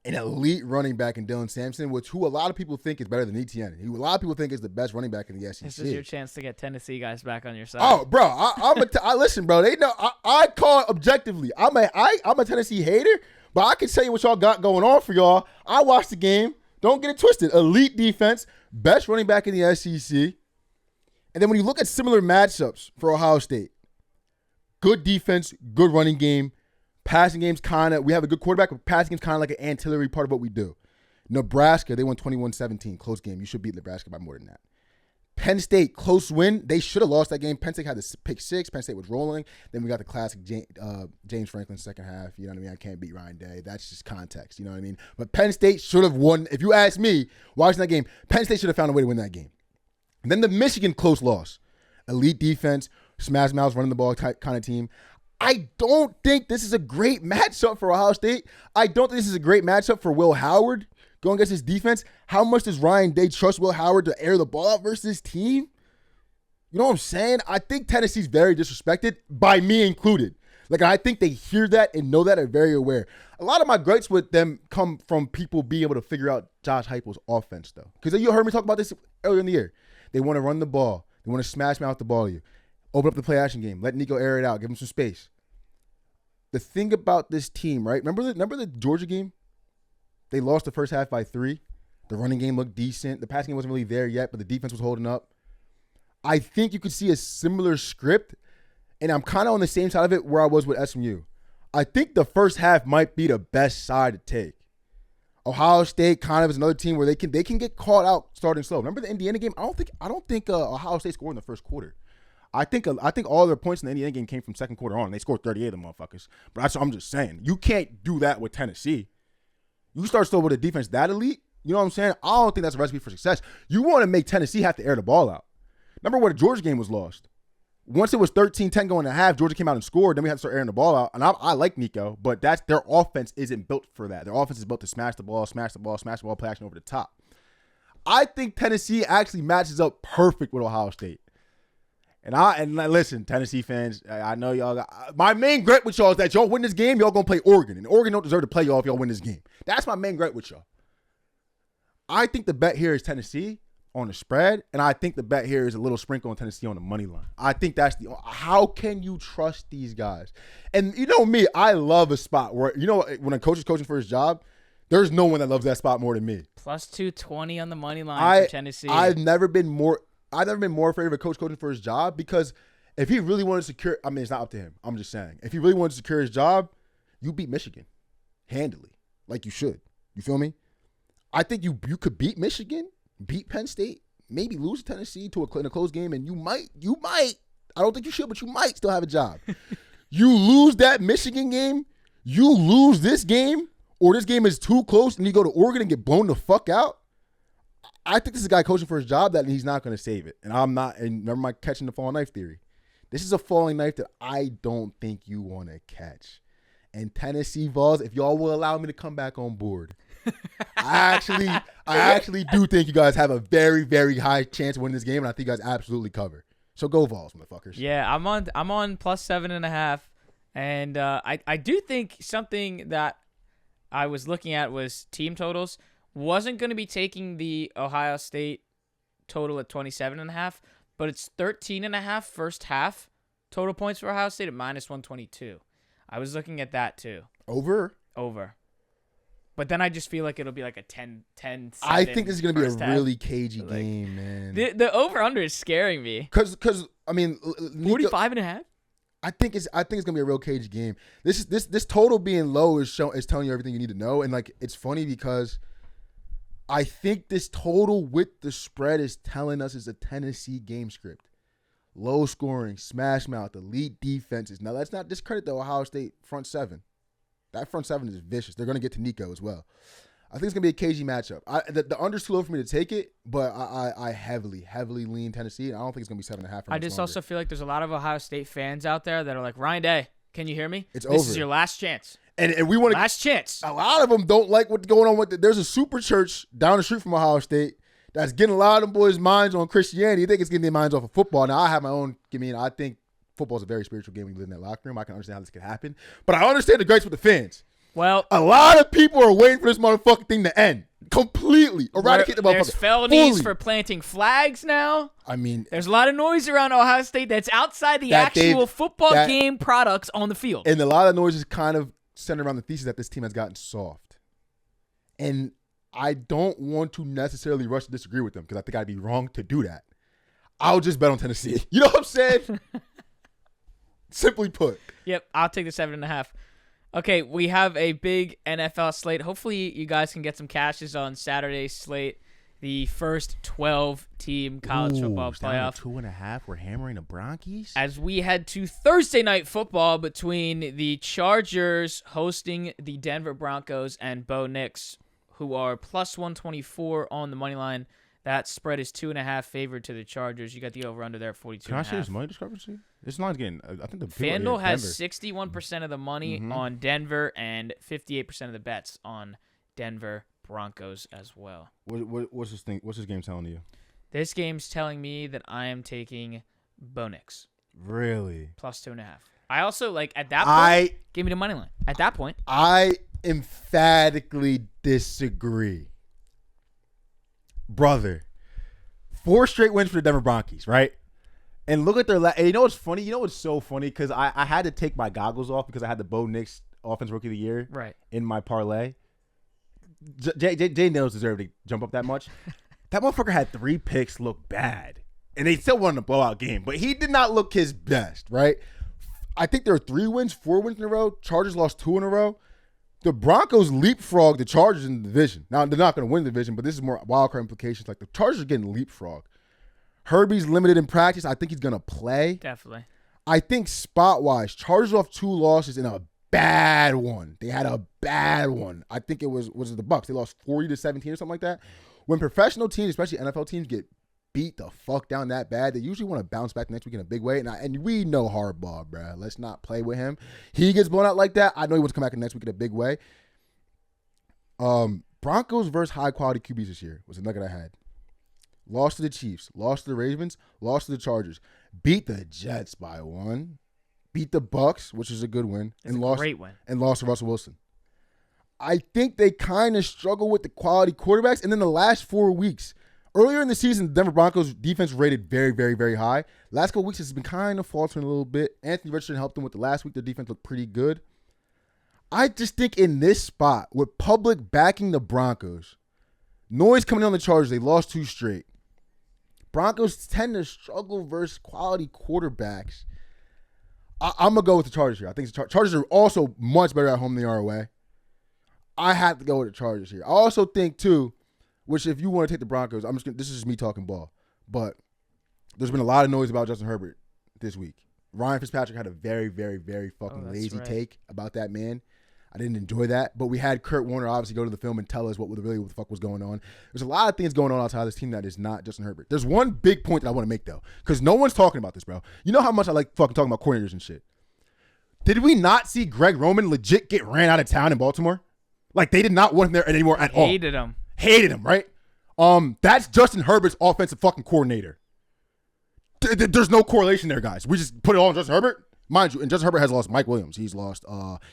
An elite running back in Dylan Sampson, who a lot of people think is better than Etienne. Who a lot of people think is the best running back in the SEC. This is your chance to get Tennessee guys back on your side. Oh, bro, I listen, bro. They know I call it objectively. I'm a Tennessee hater, but I can tell you what y'all got going on for y'all. I watched the game. Don't get it twisted. Elite defense, best running back in the SEC. And then when you look at similar matchups for Ohio State, good defense, good running game. Passing game's we have a good quarterback, but passing game's kind of like an ancillary part of what we do. Nebraska, they won 21-17. Close game. You should beat Nebraska by more than that. Penn State, close win. They should have lost that game. Penn State had the pick 6. Penn State was rolling. Then we got the classic James Franklin second half. You know what I mean? I can't beat Ryan Day. That's just context. You know what I mean? But Penn State should have won. If you ask me, watching that game, Penn State should have found a way to win that game. And then the Michigan close loss. Elite defense, smash mouths, running the ball type kind of team. I don't think this is a great matchup for Ohio State. I don't think this is a great matchup for Will Howard going against his defense. How much does Ryan Day trust Will Howard to air the ball out versus his team? You know what I'm saying? I think Tennessee's very disrespected, by me included. Like, I think they hear that and know that and are very aware. A lot of my gripes with them come from people being able to figure out Josh Heupel's offense, though. Because you heard me talk about this earlier in the year. They want to run the ball. They want to smash mouth the ball to you. Open up the play action game. Let Nico air it out. Give him some space. The thing about this team, right? Remember the Georgia game? They lost the first half by 3. The running game looked decent. The passing game wasn't really there yet, but the defense was holding up. I think you could see a similar script, and I'm kind of on the same side of it where I was with SMU. I think the first half might be the best side to take. Ohio State kind of is another team where they can get caught out starting slow. Remember the Indiana game? I don't think Ohio State scored in the first quarter. I think all their points in the Indiana game came from second quarter on. They scored 38 of them motherfuckers. But I'm just saying, you can't do that with Tennessee. You start still with a defense that elite, you know what I'm saying? I don't think that's a recipe for success. You want to make Tennessee have to air the ball out. Remember when the Georgia game was lost? Once it was 13-10 going to half, Georgia came out and scored. Then we had to start airing the ball out. And I like Nico, but their offense isn't built for that. Their offense is built to smash the ball, play action over the top. I think Tennessee actually matches up perfect with Ohio State. And listen, Tennessee fans, I know y'all got, my main gripe with y'all is that y'all win this game, y'all gonna play Oregon. And Oregon don't deserve to play y'all if y'all win this game. That's my main gripe with y'all. I think the bet here is Tennessee on the spread, and I think the bet here is a little sprinkle on Tennessee on the money line. I think that's how can you trust these guys? And you know me, I love a spot where, when a coach is coaching for his job, there's no one that loves that spot more than me. Plus 220 on the money line for Tennessee. I've never been more afraid of a coach coaching for his job, because if he really wanted to secure, it's not up to him. I'm just saying. If he really wanted to secure his job, you beat Michigan handily, like you should. You feel me? I think you could beat Michigan, beat Penn State, maybe lose to Tennessee in a close game, and you might. I don't think you should, but you might still have a job. You lose that Michigan game, you lose this game, or this game is too close, and you go to Oregon and get blown the fuck out. I think this is a guy coaching for his job that he's not going to save it. And I'm not, and remember my catching the falling knife theory. This is a falling knife that I don't think you want to catch. And Tennessee Vols, if y'all will allow me to come back on board, I actually do think you guys have a very, very high chance of winning this game, and I think you guys absolutely cover. So go Vols, motherfuckers. Yeah, I'm on plus 7.5, and I do think something that I was looking at was team totals. Wasn't going to be taking the Ohio State total at 27.5, but it's 13.5 first half total points for Ohio State at minus 122. I was looking at that too. Over. But then I just feel like it'll be like a 10-7. I think this is going to be a half. really cagey game, man. The over-under is scaring me. Because I mean, 45.5? I think it's going to be a real cagey game. This total being low is telling you everything you need to know. And, like, it's funny because I think this total with the spread is telling us it's a Tennessee game script. Low scoring, smash mouth, elite defenses. Now, let's not discredit the Ohio State front seven. That front seven is vicious. They're going to get to Nico as well. I think it's going to be a cagey matchup. The under's too low for me to take it, but I heavily lean Tennessee, and I don't think it's going to be 7.5. I just also feel like there's a lot of Ohio State fans out there that are like, Ryan Day, can you hear me? This This is your last chance. And we want to. Last chance. A lot of them don't like what's going on with it. There's a super church down the street from Ohio State that's getting a lot of them boys' minds on Christianity. I think it's getting their minds off of football. Now, I have my own. I think football is a very spiritual game when you live in that locker room. I can understand how this could happen. But I understand the grace with the fans. Well, a lot of people are waiting for this motherfucking thing to end. Completely. Eradicate the motherfucker. There's felonies fully. for planting flags now. I mean, there's a lot of noise around Ohio State that's outside the actual football game products on the field. And a lot of noise is kind of centered around the thesis that this team has gotten soft. And I don't want to necessarily rush to disagree with them because I think I'd be wrong to do that. I'll just bet on Tennessee. You know what I'm saying? Simply put. Yep, I'll take the 7.5. Okay, we have a big NFL slate. Hopefully, you guys can get some cashes on Saturday's slate. The first 12-team college football playoff. 2.5. We're hammering the Broncos. As we head to Thursday night football between the Chargers hosting the Denver Broncos and Bo Nix, who are plus 124 on the money line. That spread is 2.5 favored to the Chargers. You got the over-under there at 42.5. Can I say this money discrepancy? This line's getting, I think the FanDuel has 61% of the money on Denver and 58% of the bets on Denver Broncos as well. What's this thing? What's this game telling you? This game's telling me that I am taking Bo Nix. Really? Plus 2.5. I also, like, at that point, give me the money line. At that point. I emphatically disagree. Brother, 4 straight wins for the Denver Broncos, right? And look at their and you know what's funny? You know what's so funny? Because I had to take my goggles off because I had the Bo Nix Offense Rookie of the Year in my parlay. Jay Nails deserved to jump up that much. That motherfucker had 3 picks, look bad. And they still won a blowout game. But he did not look his best, right? I think there are 4 wins in a row. Chargers lost 2 in a row. The Broncos leapfrogged the Chargers in the division. Now, they're not going to win the division, but this is more wildcard implications. Like, the Chargers are getting leapfrogged. Herbie's limited in practice. I think he's going to play. Definitely. I think spot-wise, Chargers off 2 losses in a bad one. They had a bad one. I think it was it the Bucs. They lost 40-17 or something like that. When professional teams, especially NFL teams, get beat the fuck down that bad, they usually want to bounce back next week in a big way. And we know hardball, bruh. Let's not play with him. He gets blown out like that. I know he wants to come back next week in a big way. Broncos versus high-quality QBs this year was a nugget I had. Lost to the Chiefs. Lost to the Ravens. Lost to the Chargers. Beat the Jets by 1. Beat the Bucs, which is a good win. Great win. And lost to Russell Wilson. I think they kind of struggle with the quality quarterbacks. And then the last 4 weeks, earlier in the season, the Denver Broncos defense rated very, very, very high. Last couple weeks, it's been kind of faltering a little bit. Anthony Richardson helped them with the last week. Their defense looked pretty good. I just think in this spot, with public backing the Broncos, noise coming on the Chargers, they lost 2 straight. Broncos tend to struggle versus quality quarterbacks. I'm going to go with the Chargers here. I think the Chargers are also much better at home than they are away. I have to go with the Chargers here. I also think, too, which if you want to take the Broncos, this is just me talking ball, but there's been a lot of noise about Justin Herbert this week. Ryan Fitzpatrick had a very, very, very fucking lazy take about that man. I didn't enjoy that, but we had Kurt Warner obviously go to the film and tell us what the fuck was going on. There's a lot of things going on outside of this team that is not Justin Herbert. There's one big point that I want to make, though, because no one's talking about this, bro. You know how much I like fucking talking about coordinators and shit. Did we not see Greg Roman legit get ran out of town in Baltimore? Like, they did not want him there anymore at all. Hated him. Hated him, right? That's Justin Herbert's offensive fucking coordinator. There's no correlation there, guys. We just put it all on Justin Herbert. Mind you, and Justin Herbert has lost Mike Williams. He's lost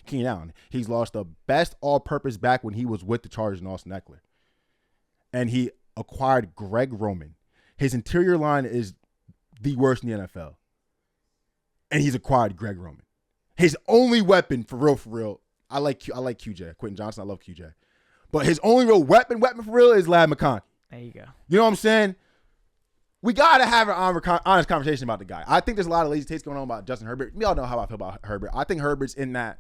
Keenan Allen. He's lost the best all-purpose back when he was with the Chargers and Austin Eckler. And he acquired Greg Roman. His interior line is the worst in the NFL. And he's acquired Greg Roman. His only weapon, for real, I like QJ. Quentin Johnson, I love QJ. But his only real weapon for real is Lad McConkey. There you go. You know what I'm saying? We got to have an honest conversation about the guy. I think there's a lot of lazy taste going on about Justin Herbert. We all know how I feel about Herbert. I think Herbert's in that.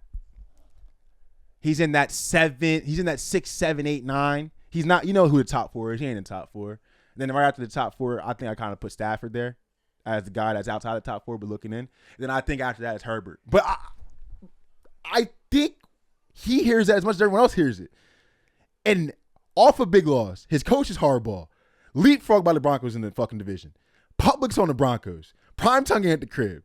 He's in that 6, 7, 8, 9. He's not, you know who the top 4 is. He ain't in the top 4. And then right after the top 4, I think I kind of put Stafford there as the guy that's outside the top 4 but looking in. And then I think after that it's Herbert. But I think he hears that as much as everyone else hears it. And off a big loss, his coach is hardball. Leapfrog by the Broncos in the fucking division. Publix on the Broncos. Primetime game at the crib.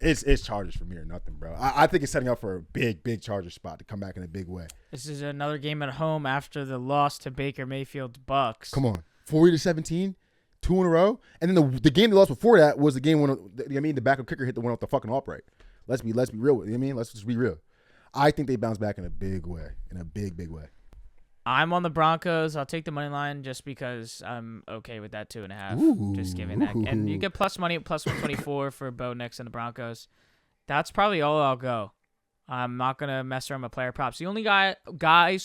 It's Chargers for me or nothing, bro. I think it's setting up for a big Chargers spot to come back in a big way. This is another game at home after the loss to Baker Mayfield's Bucs. Come on. 40-17, 2 in a row. And then the game they lost before that was the game when the backup kicker hit the one off the fucking upright. Let's be real with you. Let's just be real. I think they bounce back in a big way. In a big way. I'm on the Broncos. I'll take the money line just because I'm okay with that 2.5. Ooh, just giving that. And you get plus money at plus 124 for Bo Nix and the Broncos. That's probably all I'll go. I'm not going to mess around with player props. The only guys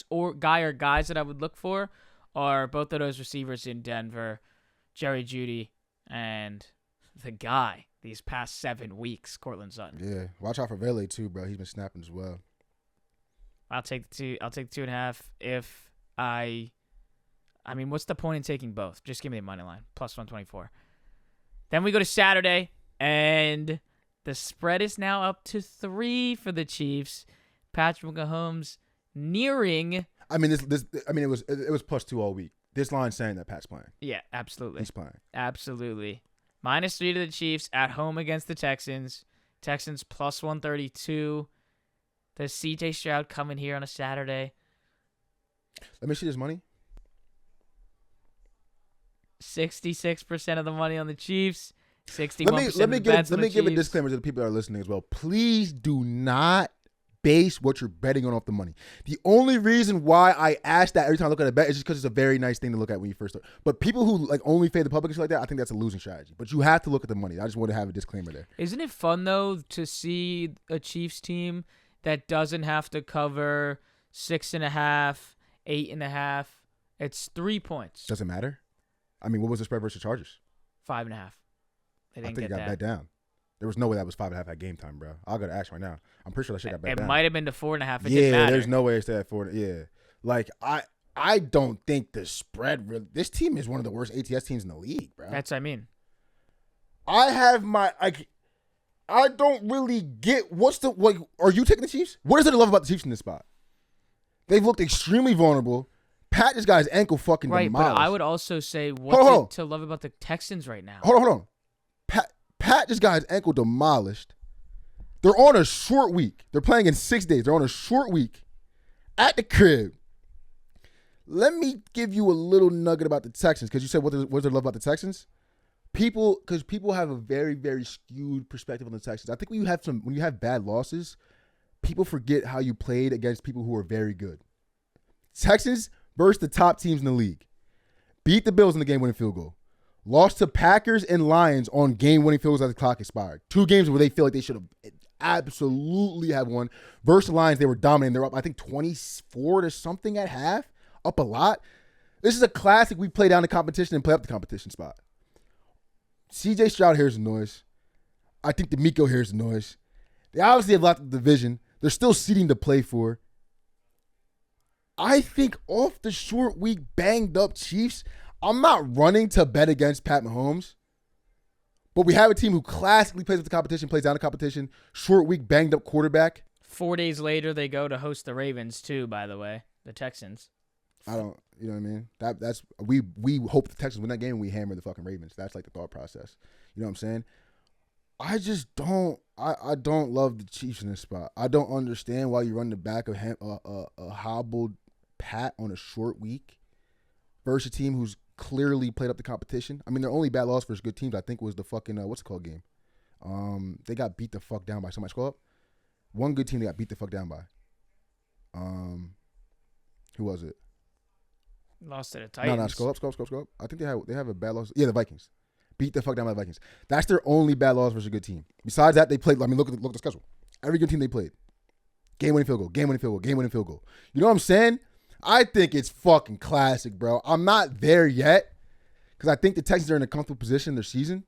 that I would look for are both of those receivers in Denver, Jerry Jeudy, and the guy these past 7 weeks, Cortland Sutton. Yeah, watch out for Vele too, bro. He's been snapping as well. I'll take the 2.5 I mean, what's the point in taking both? Just give me the money line, plus 124. Then we go to Saturday, and the spread is now up to 3 for the Chiefs. Patrick Mahomes nearing. I mean, it was plus 2 all week. This line's saying that Pat's playing. Yeah, absolutely. He's playing. Absolutely. -3 to the Chiefs at home against the Texans. Texans plus 132. Does CJ Stroud come in here on a Saturday? Let me see this money. 66% of the money on the Chiefs. 61% let me give a Chiefs. disclaimer to the people that are listening as well. Please do not base what you're betting on off the money. The only reason why I ask that every time I look at a bet is just because it's a very nice thing to look at when you first start. But people who like only fade the public and shit like that, I think that's a losing strategy. But you have to look at the money. I just want to have a disclaimer there. Isn't it fun though to see a Chiefs team that doesn't have to cover 6.5, 8.5? It's 3 points. Doesn't matter. I mean, what was the spread versus Chargers? 5.5. They didn't I think it got bet down. There was no way that was 5.5 at game time, bro. I'll go to Ash right now. I'm pretty sure that shit got bet down. It might have been to 4.5. It didn't matter. There's no way it's at 4. Yeah, like I don't think the spread really. This team is one of the worst ATS teams in the league, bro. That's what I mean. I have my I don't really get what's the like. Are you taking the Chiefs? What is it to love about the Chiefs in this spot? They've looked extremely vulnerable. Pat this guy's ankle fucking right, demolished. But I would also say what's to love about the Texans right now? Hold on. Pat this guy's ankle demolished. They're on a short week. They're playing in 6 days. They're on a short week at the crib. Let me give you a little nugget about the Texans because you said what's there love about the Texans? People have a very, very skewed perspective on the Texans. I think when you have bad losses, people forget how you played against people who are very good. Texans versus the top teams in the league. Beat the Bills in the game-winning field goal. Lost to Packers and Lions on game-winning field goals as the clock expired. 2 games where they feel like they should have absolutely have won. Versus the Lions, they were dominating. They're up, I think, 24 to something at half. Up a lot. This is a classic. We play down the competition and play up the competition spot. CJ Stroud hears the noise. I think D'Amico hears the noise. They obviously have lost the division. They're still seeding to play for. I think off the short week, banged up Chiefs, I'm not running to bet against Pat Mahomes. But we have a team who classically plays with the competition, plays down the competition. Short week, banged up quarterback. 4 days later, they go to host the Ravens too, by the way. The Texans. You know what I mean? That's we hope the Texans win that game and we hammer the fucking Ravens. That's like the thought process. You know what I'm saying? I don't love the Chiefs in this spot. I don't understand why you run the back of a hobbled Pat on a short week versus a team who's clearly played up the competition. I mean, their only bad loss versus good teams, I think, was the fucking, what's it called game? They got beat the fuck down by somebody. Scroll up. One good team they got beat the fuck down by. Who was it? Lost to the Titans. No, scroll up. I think they have a bad loss. Yeah, the Vikings. Beat the fuck down by the Vikings. That's their only bad loss versus a good team. Besides that, they played. I mean, look at the schedule. Every good team they played. Game-winning field goal. Game-winning field goal. Game-winning field goal. You know what I'm saying? I think it's fucking classic, bro. I'm not there yet because I think the Texans are in a comfortable position in their season.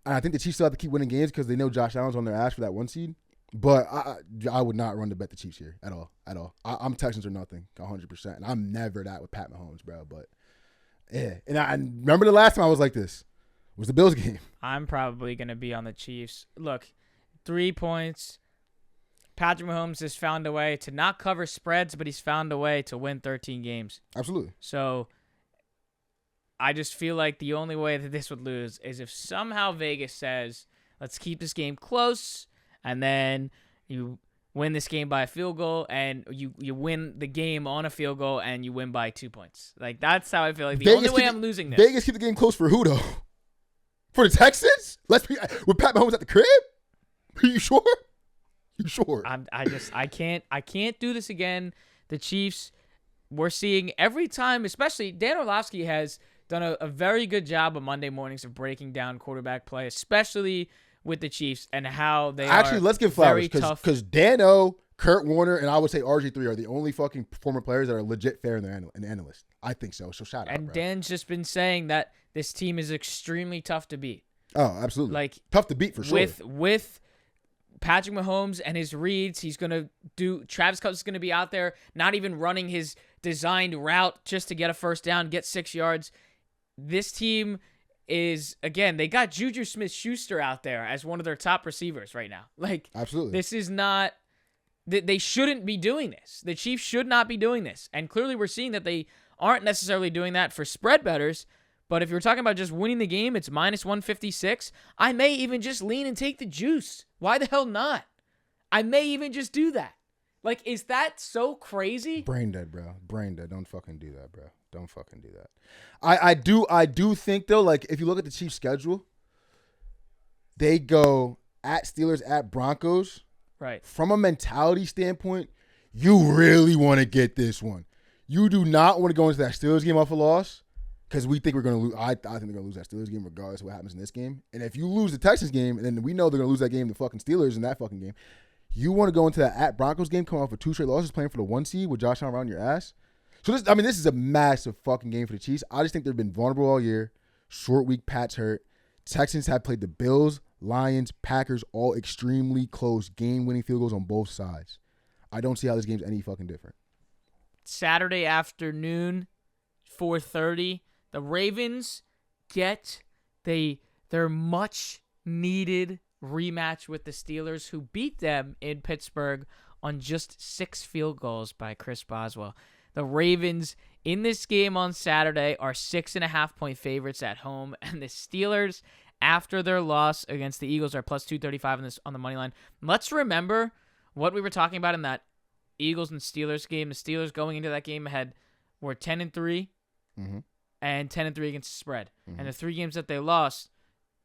And I think the Chiefs still have to keep winning games because they know Josh Allen's on their ass for that 1 seed. But I would not run to bet the Chiefs here at all. I'm Texans or nothing, 100%. And I'm never that with Pat Mahomes, bro. But yeah, and I remember the last time I was like this was the Bills game. I'm probably gonna be on the Chiefs. Look, 3 points. Patrick Mahomes has found a way to not cover spreads, but he's found a way to win 13 games. Absolutely. So I just feel like the only way that this would lose is if somehow Vegas says, let's keep this game close, and then you win this game by a field goal, and you win the game on a field goal, and you win by 2 points. Like, that's how I feel like the only way I'm losing this. Vegas keep the game close for who, though? For the Texans? With Pat Mahomes at the crib? Are you sure? You sure? I can't do this again. The Chiefs, we're seeing every time, especially Dan Orlovsky has done a very good job on Monday mornings of breaking down quarterback play, especially with the Chiefs and how they actually, let's give flowers because Dano, Kurt Warner, and I would say RG3 are the only fucking former players that are legit fair in the analyst. I think so. So shout out. And bro. Dan's just been saying that this team is extremely tough to beat. Oh, absolutely. Like tough to beat for sure. With Patrick Mahomes and his reads, he's gonna do. Travis Kelce is gonna be out there, not even running his designed route just to get a first down, get 6 yards. This team is, again, they got Juju Smith-Schuster out there as one of their top receivers right now. Like, absolutely. This is not, they shouldn't be doing this. The Chiefs should not be doing this. And clearly we're seeing that they aren't necessarily doing that for spread bettors. But if you're talking about just winning the game, it's minus 156. I may even just lean and take the juice. Why the hell not? I may even just do that. Like, is that so crazy? Brain dead, bro. Brain dead. Don't fucking do that, bro. Don't fucking do that. I do think, though, like, if you look at the Chiefs' schedule, they go at Steelers, at Broncos. Right. From a mentality standpoint, you really want to get this one. You do not want to go into that Steelers game off a loss because we think we're going to lose. I think they're going to lose that Steelers game regardless of what happens in this game. And if you lose the Texans game, and then we know they're going to lose that game, the fucking Steelers in that fucking game, you want to go into that at Broncos game, coming off of 2 straight losses, playing for the 1 seed with Josh Allen around your ass. So this is a massive fucking game for the Chiefs. I just think they've been vulnerable all year. Short week, Pat's hurt. Texans have played the Bills, Lions, Packers, all extremely close game-winning field goals on both sides. I don't see how this game's any fucking different. Saturday afternoon, 4:30, the Ravens get their much-needed rematch with the Steelers, who beat them in Pittsburgh on just 6 field goals by Chris Boswell. The Ravens in this game on Saturday are 6.5-point favorites at home, and the Steelers, after their loss against the Eagles, are plus 235 on the money line. Let's remember what we were talking about in that Eagles and Steelers game. The Steelers going into that game were 10-3 and 10-3 against the spread. And the 3 games that they lost,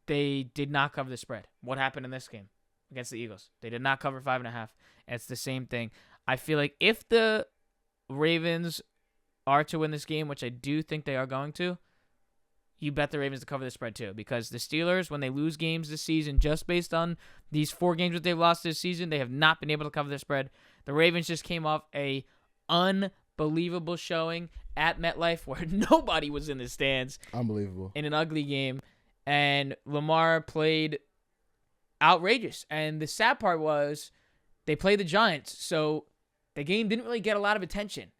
they did not cover the spread. What happened in this game against the Eagles? They did not cover 5.5. It's the same thing. I feel like if the Ravens are to win this game, which I do think they are going to, you bet the Ravens to cover the spread too, because the Steelers, when they lose games this season, just based on these 4 games that they've lost this season, they have not been able to cover their spread. The Ravens just came off a unbelievable showing at MetLife where nobody was in the stands. Unbelievable. In an ugly game, and Lamar played outrageous. And the sad part was they played the Giants, so the game didn't really get a lot of attention.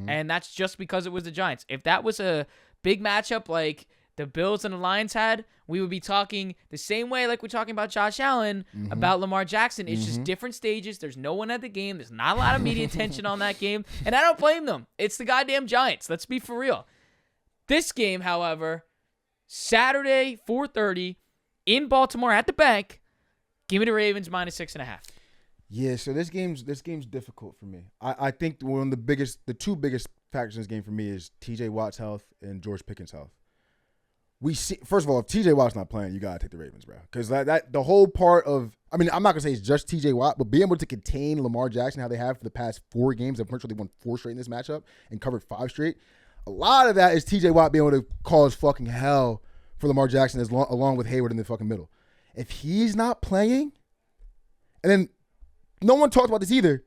And that's just because it was the Giants. If that was a big matchup like the Bills and the Lions had, we would be talking the same way like we're talking about Josh Allen, about Lamar Jackson. It's just different stages. There's no one at the game. There's not a lot of media attention on that game. And I don't blame them. It's the goddamn Giants. Let's be for real. This game, however, Saturday, 4:30, in Baltimore at the Bank, Give me the Ravens -6.5. Yeah, so this game's difficult for me. I think one of the two biggest factors in this game for me is T.J. Watt's health and George Pickens' health. We see, first of all, if T.J. Watt's not playing, you gotta take the Ravens, bro. Because that the whole part of, I mean, I'm not gonna say it's just T.J. Watt, but being able to contain Lamar Jackson, how they have for the past 4 games, I'm pretty sure they won 4 straight in this matchup and covered 5 straight. A lot of that is T.J. Watt being able to cause fucking hell for Lamar Jackson along with Hayward in the fucking middle. If he's not playing, and then no one talked about this either.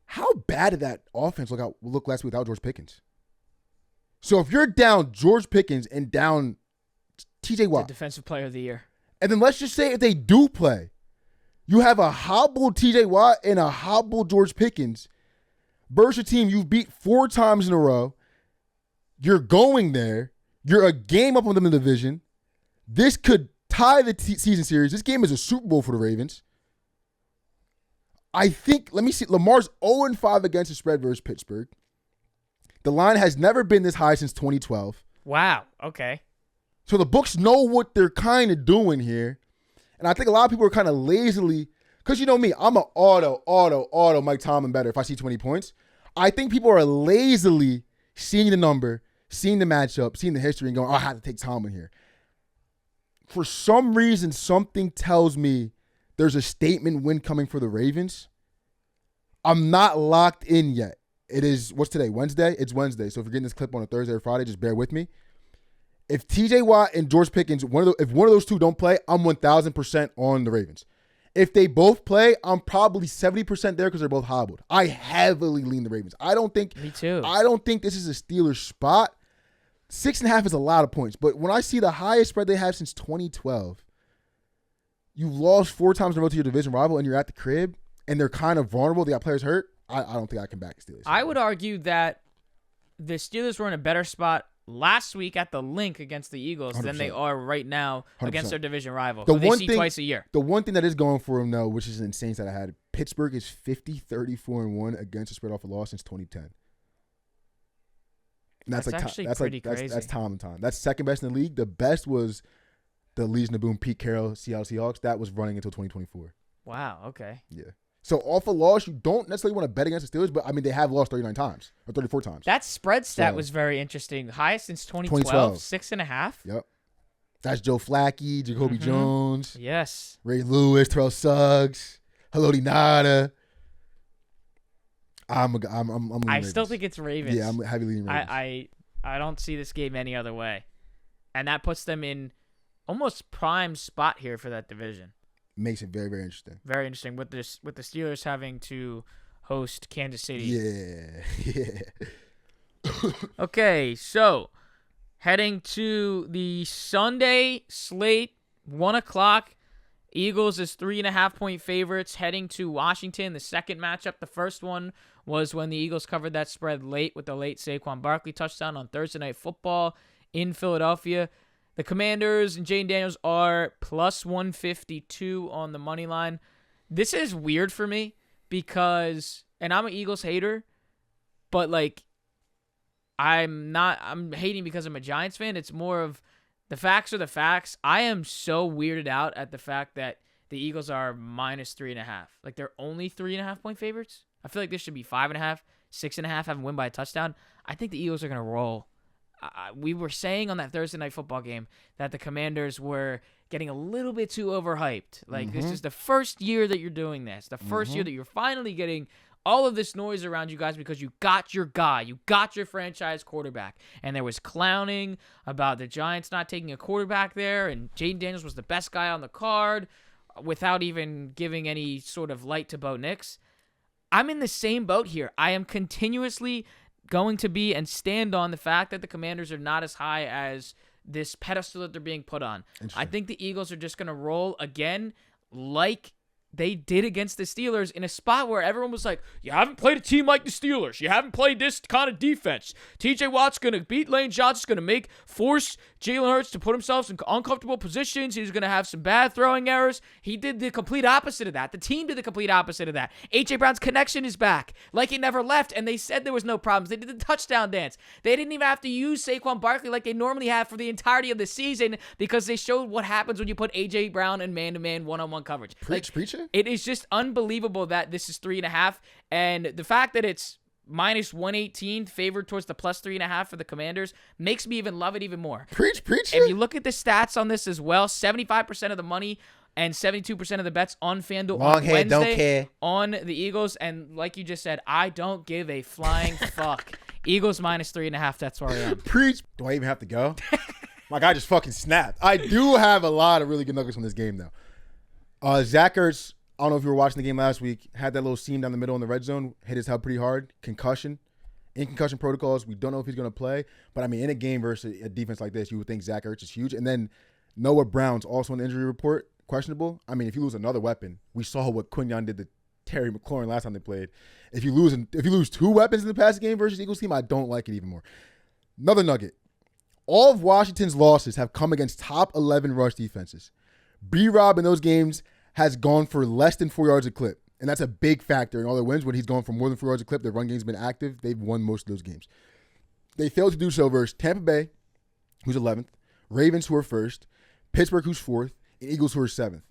How bad did that offense look last week without George Pickens? So if you're down George Pickens and down T.J. Watt, The defensive player of the year. and then let's just say if they do play, you have a hobbled T.J. Watt and a hobbled George Pickens versus a team you've beat 4 times in a row. You're going there. You're a game up on them in the division. This could tie the season series. This game is a Super Bowl for the Ravens. I think, let me see, Lamar's 0-5 against the spread versus Pittsburgh. The line has never been this high since 2012. Wow. Okay. So the books know what they're kind of doing here. And I think a lot of people are kind of lazily, because you know me, I'm an auto Mike Tomlin better if I see 20 points. I think people are lazily seeing the number, seeing the matchup, seeing the history, and going, oh, I have to take Tomlin here. For some reason, something tells me there's a statement win coming for the Ravens. I'm not locked in yet. It is, what's today, Wednesday? It's Wednesday. So if you're getting this clip on a Thursday or Friday, just bear with me. If T.J. Watt and George Pickens, if one of those two don't play, I'm 1,000% on the Ravens. If they both play, I'm probably 70% there because they're both hobbled. I heavily lean the Ravens. Me too. I don't think this is a Steelers spot. 6.5 is a lot of points. But when I see the highest spread they have since 2012, you've lost 4 times in a row to your division rival and you're at the crib and they're kind of vulnerable. They got players hurt. I don't think I can back the Steelers. I would argue that the Steelers were in a better spot last week at the link against the Eagles 100%. Than they are right now 100%. Against their division rival. They see twice a year. The one thing that is going for them, though, which is an insane stat I had, Pittsburgh is 50-34-1 against the spread off a loss since 2010. And that's actually pretty crazy. That's time. That's second best in the league. The best was the Legion of Boom, Pete Carroll, Seattle Seahawks. That was running until 2024. Wow, okay. Yeah. So off a loss, you don't necessarily want to bet against the Steelers, but I mean, they have lost 39 times or 34 times. That spread stat was very interesting. Highest since 2012, 6.5. Yep. That's Joe Flacco, Jacoby Jones. Yes. Ray Lewis, Terrell Suggs, Haloti Ngata. I still think it's Ravens. Yeah, I'm heavily leaning Ravens. I don't see this game any other way. And that puts them in almost prime spot here for that division. Makes it very, very interesting. Very interesting with the Steelers having to host Kansas City. Yeah. Okay, so heading to the Sunday slate, 1:00. Eagles is 3.5-point favorites heading to Washington. The second matchup, the first one was when the Eagles covered that spread late with the late Saquon Barkley touchdown on Thursday Night Football in Philadelphia. The Commanders and Jane Daniels are plus 152 on the money line. This is weird for me because, and I'm an Eagles hater, but like, I'm hating because I'm a Giants fan. It's more of the facts are the facts. I am so weirded out at the fact that the Eagles are minus 3.5. Like, they're only 3.5-point favorites. I feel like this should be 5.5, 6.5, have them win by a touchdown. I think the Eagles are going to roll. We were saying on that Thursday Night Football game that the Commanders were getting a little bit too overhyped. Like, this is the first year that you're doing this. The first year that you're finally getting all of this noise around you guys because you got your guy. You got your franchise quarterback. And there was clowning about the Giants not taking a quarterback there, and Jaden Daniels was the best guy on the card without even giving any sort of light to Bo Nix. I'm in the same boat here. I am continuously going to be and stand on the fact that the Commanders are not as high as this pedestal that they're being put on. I think the Eagles are just going to roll again like they did against the Steelers in a spot where everyone was like, you haven't played a team like the Steelers. You haven't played this kind of defense. TJ Watt's going to beat Lane Johnson's going to force Jalen Hurts to put himself in uncomfortable positions. He's going to have some bad throwing errors. He did the complete opposite of that. The team did the complete opposite of that. A.J. Brown's connection is back like it never left, and they said there was no problems. They did the touchdown dance. They didn't even have to use Saquon Barkley like they normally have for the entirety of the season because they showed what happens when you put A.J. Brown in man-to-man, one-on-one coverage. Preacher? It is just unbelievable that this is 3.5, and the fact that it's minus 118 favored towards the plus 3.5 for the Commanders makes me even love it even more. Preach. If you look at the stats on this as well, 75% of the money and 72% of the bets on FanDuel on Wednesday don't care. on the Eagles, and like you just said, I don't give a flying fuck. Eagles minus 3.5. That's where I am. Preach. Do I even have to go? My guy just fucking snapped. I do have a lot of really good nuggets from this game though. Zach Ertz, I don't know if you were watching the game last week, had that little seam down the middle in the red zone, hit his head pretty hard, concussion. In concussion protocols, we don't know if he's going to play. But, I mean, in a game versus a defense like this, you would think Zach Ertz is huge. And then Noah Brown's also on the injury report, questionable. I mean, if you lose another weapon, we saw what Quinyon did to Terry McLaurin last time they played. If you lose two weapons in the passing game versus Eagles team, I don't like it even more. Another nugget. All of Washington's losses have come against top 11 rush defenses. B-Rob in those games has gone for less than 4 yards a clip. And that's a big factor in all their wins. When he's going for more than 4 yards a clip, their run game's been active. They've won most of those games. They failed to do so versus Tampa Bay, who's 11th, Ravens, who are 1st, Pittsburgh, who's 4th, and Eagles, who are 7th.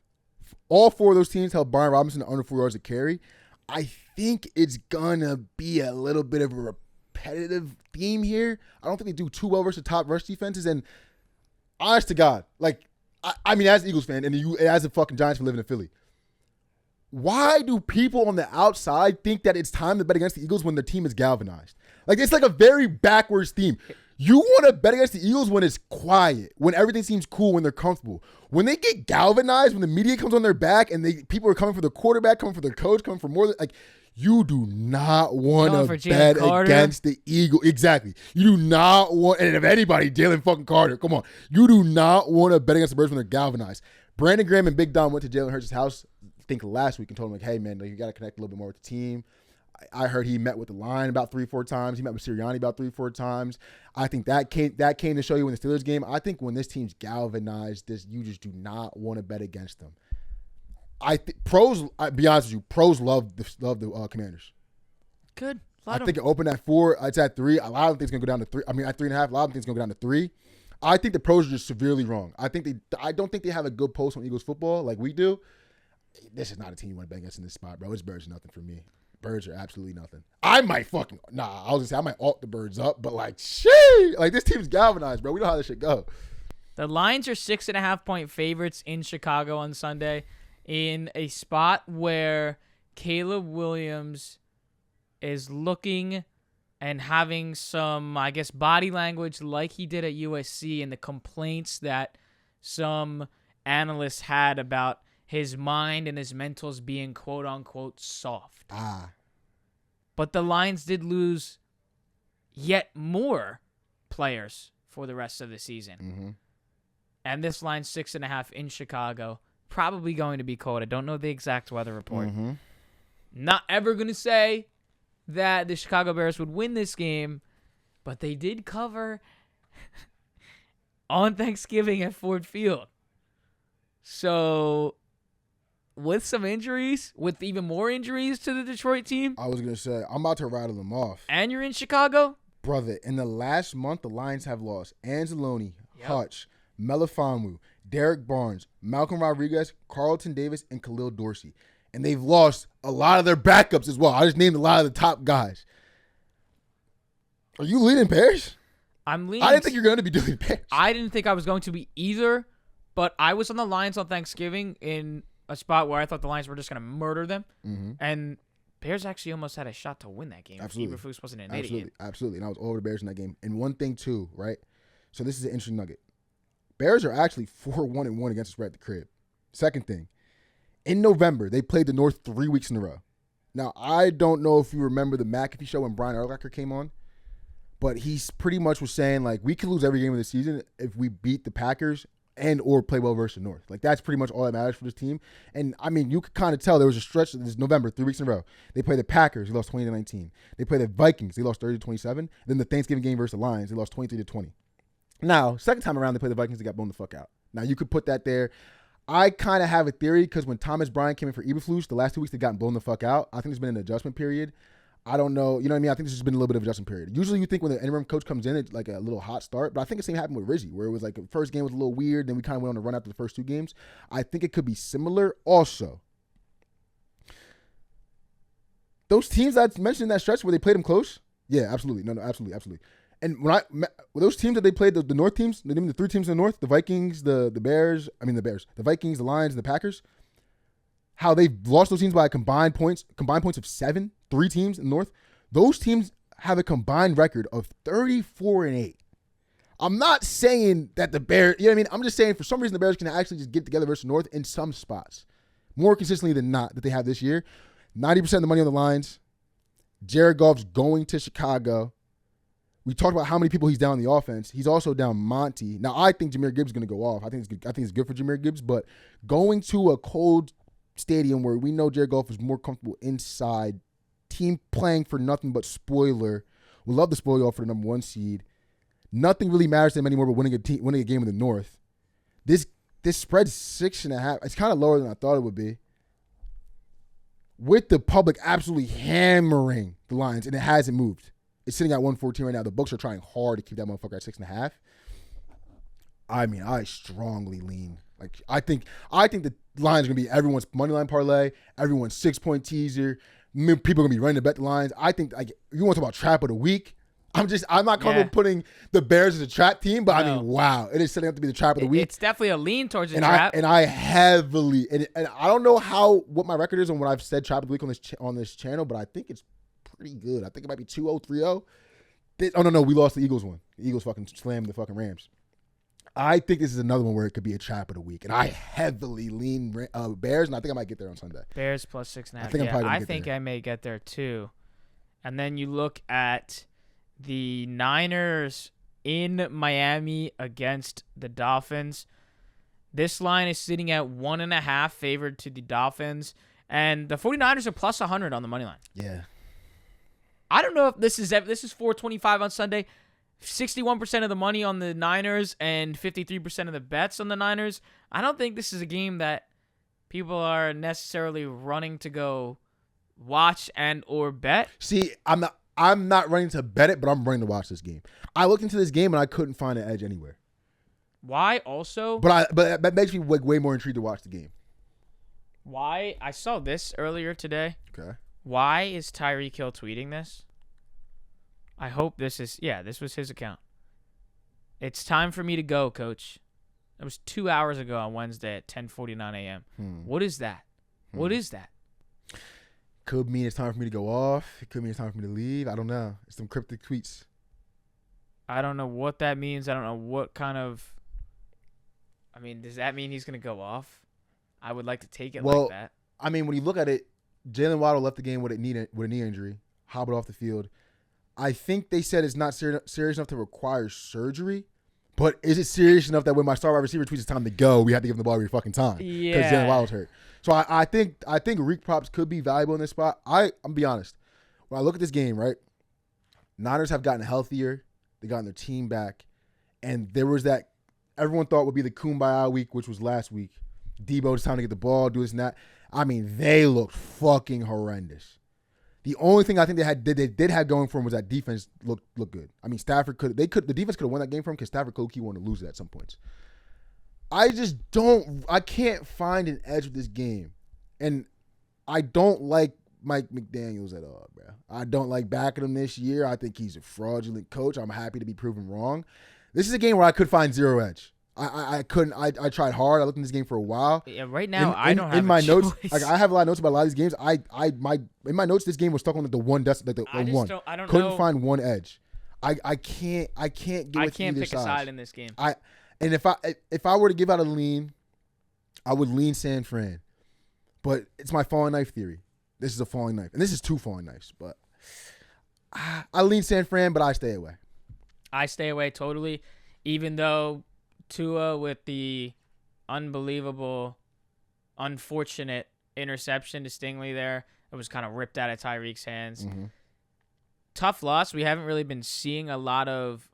All four of those teams held Brian Robinson to under 4 yards a carry. I think it's going to be a little bit of a repetitive theme here. I don't think they do too well versus the top rush defenses. And honest to God, like, I mean, as an Eagles fan and as a fucking Giants fan living in Philly, why do people on the outside think that it's time to bet against the Eagles when the team is galvanized? Like, it's like a very backwards theme. You want to bet against the Eagles when it's quiet, when everything seems cool, when they're comfortable. When they get galvanized, when the media comes on their back and people are coming for the quarterback, coming for their coach, coming for more than, like, you do not want to bet against the Eagles. Exactly. You do not want, and if anybody, Jalen fucking Carter, come on. You do not want to bet against the Birds when they're galvanized. Brandon Graham and Big Don went to Jalen Hurts' house, I think last week, and told him, like, hey, man, like, you got to connect a little bit more with the team. I heard he met with the line about 3-4 times. He met with Sirianni about 3-4 times. I think that came to show you in the Steelers game. I think when this team's galvanized, you just do not want to bet against them. Pros, I'll be honest with you, pros love the Commanders. Good. I think it opened at 4. It's at 3. A lot of them think it's going to go down to 3. I mean, at 3.5, a lot of them think it's going to go down to 3. I think the pros are just severely wrong. I don't think they have a good pulse on Eagles football like we do. This is not a team you want to bet against in this spot, bro. It's Birds nothing for me. Birds are absolutely nothing. I was going to say I might alt the Birds up, but like, shit. Like, this team's galvanized, bro. We know how this shit go. The Lions are 6.5-point favorites in Chicago on Sunday in a spot where Caleb Williams is looking and having some, I guess, body language like he did at USC, and the complaints that some analysts had about his mind and his mentals being quote-unquote soft. But the Lions did lose yet more players for the rest of the season. Mm-hmm. And this line's 6.5 in Chicago. Probably going to be cold. I don't know the exact weather report. Mm-hmm. Not ever going to say that the Chicago Bears would win this game, but they did cover on Thanksgiving at Ford Field. So, with some injuries, with even more injuries to the Detroit team. I was going to say, I'm about to rattle them off. And you're in Chicago? Brother, in the last month, the Lions have lost Anzalone, Hutch, Melifonwu, Derek Barnes, Malcolm Rodriguez, Carlton Davis, and Khalil Dorsey. And they've lost a lot of their backups as well. I just named a lot of the top guys. Are you leading Bears? I'm leading. I didn't think you were going to be doing Bears. I didn't think I was going to be either, but I was on the Lions on Thanksgiving in a spot where I thought the Lions were just going to murder them. Mm-hmm. And Bears actually almost had a shot to win that game. Absolutely. Eberflus wasn't an idiot. Absolutely. And I was all over the Bears in that game. And one thing, too, right? So this is an interesting nugget. Bears are actually 4-1-1 against the spread at the crib. Second thing, in November, they played the North 3 weeks in a row. Now, I don't know if you remember the McAfee show when Brian Urlacher came on, but he pretty much was saying, like, we could lose every game of the season if we beat the Packers and or play well versus the North. Like, that's pretty much all that matters for this team. And, I mean, you could kind of tell there was a stretch. This November, 3 weeks in a row. They play the Packers. They lost 20-19. They play the Vikings. They lost 30-27. Then the Thanksgiving game versus the Lions. They lost 23-20. Now, second time around, they play the Vikings. They got blown the fuck out. Now, you could put that there. I kind of have a theory because when Thomas Bryant came in for Eberflus, the last 2 weeks they got blown the fuck out. I think there's been an adjustment period. I don't know. You know what I mean? I think this has been a little bit of adjustment period. Usually you think when the interim coach comes in, it's like a little hot start. But I think the same happened with Rizzi, where it was like the first game was a little weird. Then we kind of went on a run after the first 2 games. I think it could be similar. Also, those teams that I mentioned in that stretch where they played them close. Yeah, absolutely. No, absolutely. And when those teams that they played, the North teams, the 3 teams in the North, the Vikings, the Bears, the Vikings, the Lions, and the Packers, how they've lost those teams by combined points of 7, 3 teams in the North. Those teams have a combined record of 34-8. I'm not saying that the Bears, you know what I mean? I'm just saying for some reason the Bears can actually just get together versus the North in some spots. More consistently than not that they have this year. 90% of the money on the lines. Jared Goff's going to Chicago. We talked about how many people he's down in the offense. He's also down Monty. Now, I think Jahmyr Gibbs is going to go off. I think it's good for Jahmyr Gibbs, but going to a cold stadium where we know Jared Goff is more comfortable inside, team playing for nothing but spoiler. We love the spoiler for the number 1 seed. Nothing really matters to them anymore but winning a game in the North. This spread's 6.5. It's kind of lower than I thought it would be. With the public absolutely hammering the Lions, and it hasn't moved. It's sitting at 114 right now. The books are trying hard to keep that motherfucker at 6.5. I mean, I strongly lean. Like, I think the Lions are gonna be everyone's money line parlay, everyone's 6-point teaser. People are gonna be running to bet the Lions. I think, like, you want to talk about trap of the week? I'm not comfortable putting the Bears as a trap team, but no. I mean, wow, it is setting up to be the trap of the week. It's definitely a lean towards a trap. I heavily and I don't know what my record is on what I've said trap of the week on this channel, but I think it's pretty good. I think it might be 2-0, 3-0. Oh, no, we lost the Eagles one. The Eagles fucking slammed the fucking Rams. I think this is another one where it could be a trap of the week, and I heavily lean Bears, and I think I might get there on Sunday. Bears plus 6.5. I think I may get there too. And then you look at the Niners in Miami against the Dolphins. This line is sitting at 1.5 favored to the Dolphins, and the 49ers are plus 100 on the money line. Yeah. I don't know if this is 425 on Sunday. 61% of the money on the Niners and 53% of the bets on the Niners. I don't think this is a game that people are necessarily running to go watch and or bet. See, I'm not running to bet it, but I'm running to watch this game. I looked into this game and I couldn't find an edge anywhere. Why also? But that makes me way more intrigued to watch the game. Why? I saw this earlier today. Okay. Why is Tyreek Hill tweeting this? I hope this was his account. It's time for me to go, coach. That was 2 hours ago on Wednesday at 10:49 a.m. What is that? What is that? Could mean it's time for me to go off. It could mean it's time for me to leave. I don't know. It's some cryptic tweets. I don't know what that means. I don't know what kind of... I mean, does that mean he's going to go off? I would like to take it like that. I mean, when you look at it, Jalen Waddle left the game with a knee injury, hobbled off the field. I think they said it's not serious enough to require surgery, but is it serious enough that when my star wide receiver tweets it's time to go, we have to give him the ball every fucking time? Yeah. Because Jalen Waddle's hurt. So I think Reek props could be valuable in this spot. I'm be honest. When I look at this game, right, Niners have gotten healthier. They gotten their team back. And there was that everyone thought would be the Kumbaya week, which was last week. Debo, it's time to get the ball, do this and that. I mean, they looked fucking horrendous. The only thing I think they did have going for them was that defense looked good. I mean, the defense could have won that game for them because Stafford could want to lose it at some points. I can't find an edge with this game. And I don't like Mike McDaniels at all, bro. I don't like backing him this year. I think he's a fraudulent coach. I'm happy to be proven wrong. This is a game where I could find zero edge. I couldn't. I tried hard. I looked in this game for a while. Yeah, right now I don't have in my choice. notes. Like I have a lot of notes about a lot of these games. In my notes, this game was stuck on the one I don't couldn't know. find one edge. I can't get with I can't either pick side. a side in this game. And if I were to give out a lean, I would lean San Fran. But it's my falling knife theory. This is a falling knife, and this is 2 falling knives. But I lean San Fran, but I stay away. I stay away totally, even though Tua with the unbelievable, unfortunate interception to Stingley there. It was kind of ripped out of Tyreek's hands. Mm-hmm. Tough loss. We haven't really been seeing a lot of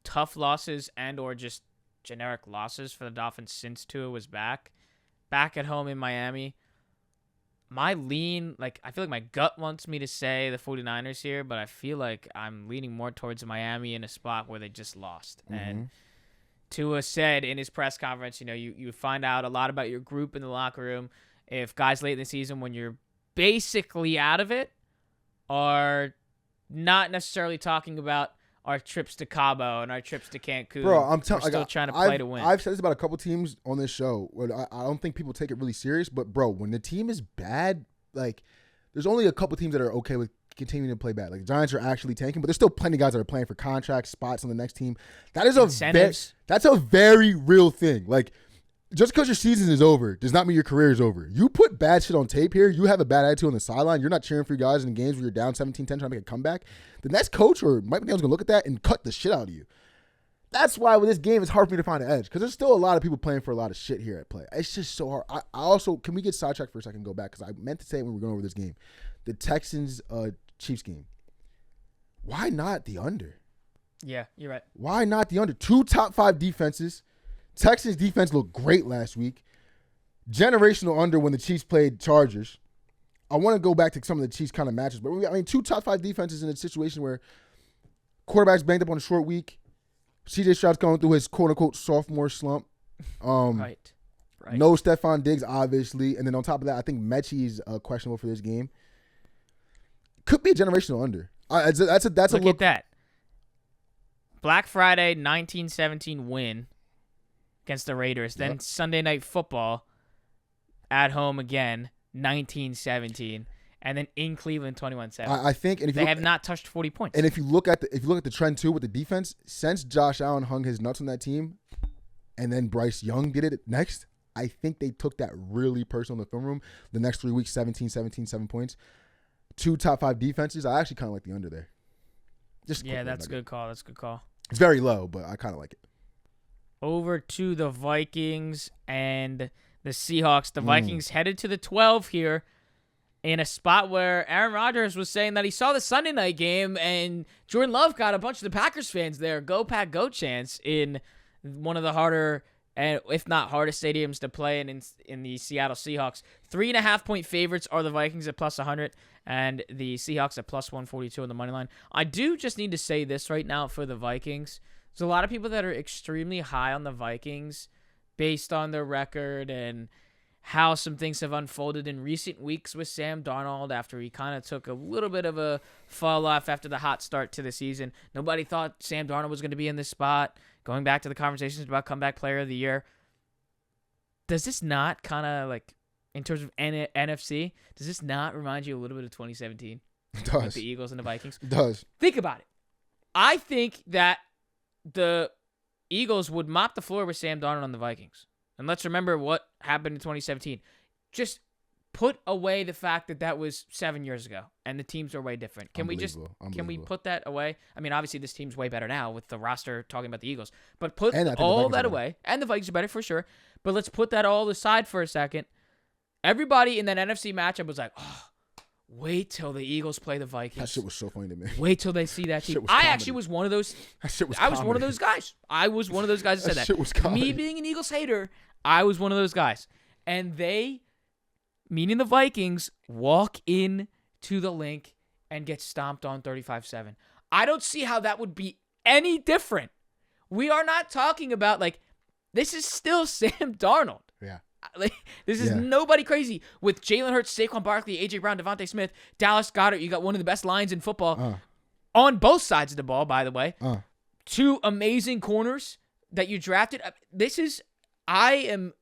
tough losses and or just generic losses for the Dolphins since Tua was back at home in Miami. My lean, I feel like my gut wants me to say the 49ers here, but I feel like I'm leaning more towards Miami in a spot where they just lost. Mm-hmm. And Tua said in his press conference, you find out a lot about your group in the locker room if guys late in the season when you're basically out of it are not necessarily talking about our trips to Cabo and our trips to Cancun. Bro, I'm telling you, still trying to play to win. I've said this about a couple teams on this show. I don't think people take it really serious, but bro, when the team is bad, there's only a couple teams that are okay with continuing to play bad. Like the Giants are actually tanking, but there's still plenty of guys that are playing for contract spots on the next team. That is that's a very real thing. Just because your season is over does not mean your career is over. You put bad shit on tape here. You have a bad attitude on the sideline. You're not cheering for your guys in games where you're down 17-10 trying to make a comeback. The next coach or Mike McDaniel's going to look at that and cut the shit out of you. That's why with this game, it's hard for me to find an edge because there's still a lot of people playing for a lot of shit here at play. It's just so hard. I also, can we get sidetracked for a second and go back? Because I meant to say it when we were going over this game. The Texans Chiefs game. Why not the under? Yeah, you're right. Why not the under? 2 top 5 defenses. Texans defense looked great last week. Generational under when the Chiefs played Chargers. I want to go back to some of the Chiefs kind of matches, but 2 top 5 defenses in a situation where quarterback's banged up on a short week. CJ Stroud's going through his quote-unquote sophomore slump. Right. No Stephon Diggs, obviously. And then on top of that, I think Mechie's questionable for this game. Could be a generational under. That's a look. Look at that. Black Friday, 1917 win against the Raiders. Then Sunday Night Football at home again, 1917. And then in Cleveland, 21-7. I think, and if they have not touched 40 points. And if you look at the trend too with the defense, since Josh Allen hung his nuts on that team, and then Bryce Young did it next, I think they took that really personal in the film room. The next 3 weeks, 17, 7 points. 2 top 5 defenses. I actually kind of like the under there. That's a good call. That's a good call. It's very low, but I kind of like it. Over to the Vikings and the Seahawks. The Vikings headed to the 12 here in a spot where Aaron Rodgers was saying that he saw the Sunday night game and Jordan Love got a bunch of the Packers fans there. Go Pack, go chance in one of the harder, and if not hardest stadiums to play in the Seattle Seahawks. 3.5-point favorites are the Vikings at plus 100 and the Seahawks at plus 142 on the money line. I do just need to say this right now for the Vikings. There's a lot of people that are extremely high on the Vikings based on their record and how some things have unfolded in recent weeks with Sam Darnold after he kind of took a little bit of a fall off after the hot start to the season. Nobody thought Sam Darnold was going to be in this spot. Going back to the conversations about comeback player of the year, does this not kind of in terms of NFC, does this not remind you a little bit of 2017? It does. With the Eagles and the Vikings? It does. Think about it. I think that the Eagles would mop the floor with Sam Darnold on the Vikings. And let's remember what happened in 2017. Just put away the fact that was 7 years ago and the teams are way different. Can we put that away? I mean, obviously this team's way better now with the roster talking about the Eagles, but put all that away. And the Vikings are better for sure. But let's put that all aside for a second. Everybody in that NFC matchup was like, oh, wait till the Eagles play the Vikings. That shit was so funny to me. Wait till they see that team. I actually was one of those. That shit was I was one of those guys. I was one of those guys that said that. Shit was comedy. Me being an Eagles hater, I was one of those guys. And they, meaning the Vikings, walk in to the link and get stomped on 35-7. I don't see how that would be any different. We are not talking about, this is still Sam Darnold. Yeah. This is nobody crazy. With Jalen Hurts, Saquon Barkley, A.J. Brown, Devontae Smith, Dallas Goedert, you got one of the best lines in football on both sides of the ball, by the way. 2 amazing corners that you drafted. I am,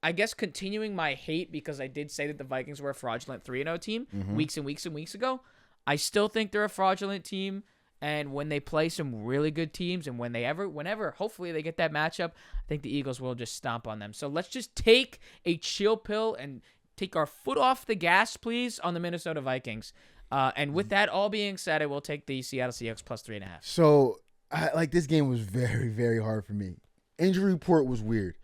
I guess, continuing my hate because I did say that the Vikings were a fraudulent 3-0 team weeks and weeks and weeks ago. I still think they're a fraudulent team. And when they play some really good teams and whenever, hopefully they get that matchup, I think the Eagles will just stomp on them. So let's just take a chill pill and take our foot off the gas, please, on the Minnesota Vikings. And with that all being said, I will take the Seattle Seahawks plus 3.5. So, this game was very, very hard for me. Injury report was weird.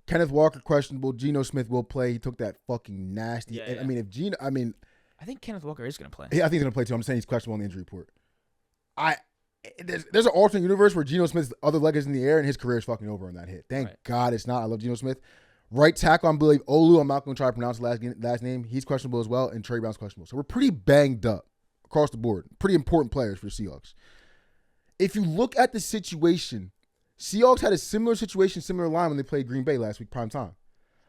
Kenneth Walker questionable. Geno Smith will play. He took that fucking nasty. Yeah. I mean, I think Kenneth Walker is going to play. I think he's going to play too. I'm saying he's questionable on the injury report. There's an alternate universe where Geno Smith's other leg is in the air and his career is fucking over on that hit. Thank God it's not. I love Geno Smith. Right tackle, I believe Olu. I'm not going to try to pronounce the last name. He's questionable as well, and Trey Brown's questionable. So we're pretty banged up across the board. Pretty important players for the Seahawks. If you look at the situation, Seahawks had a similar situation, similar line when they played Green Bay last week, prime time.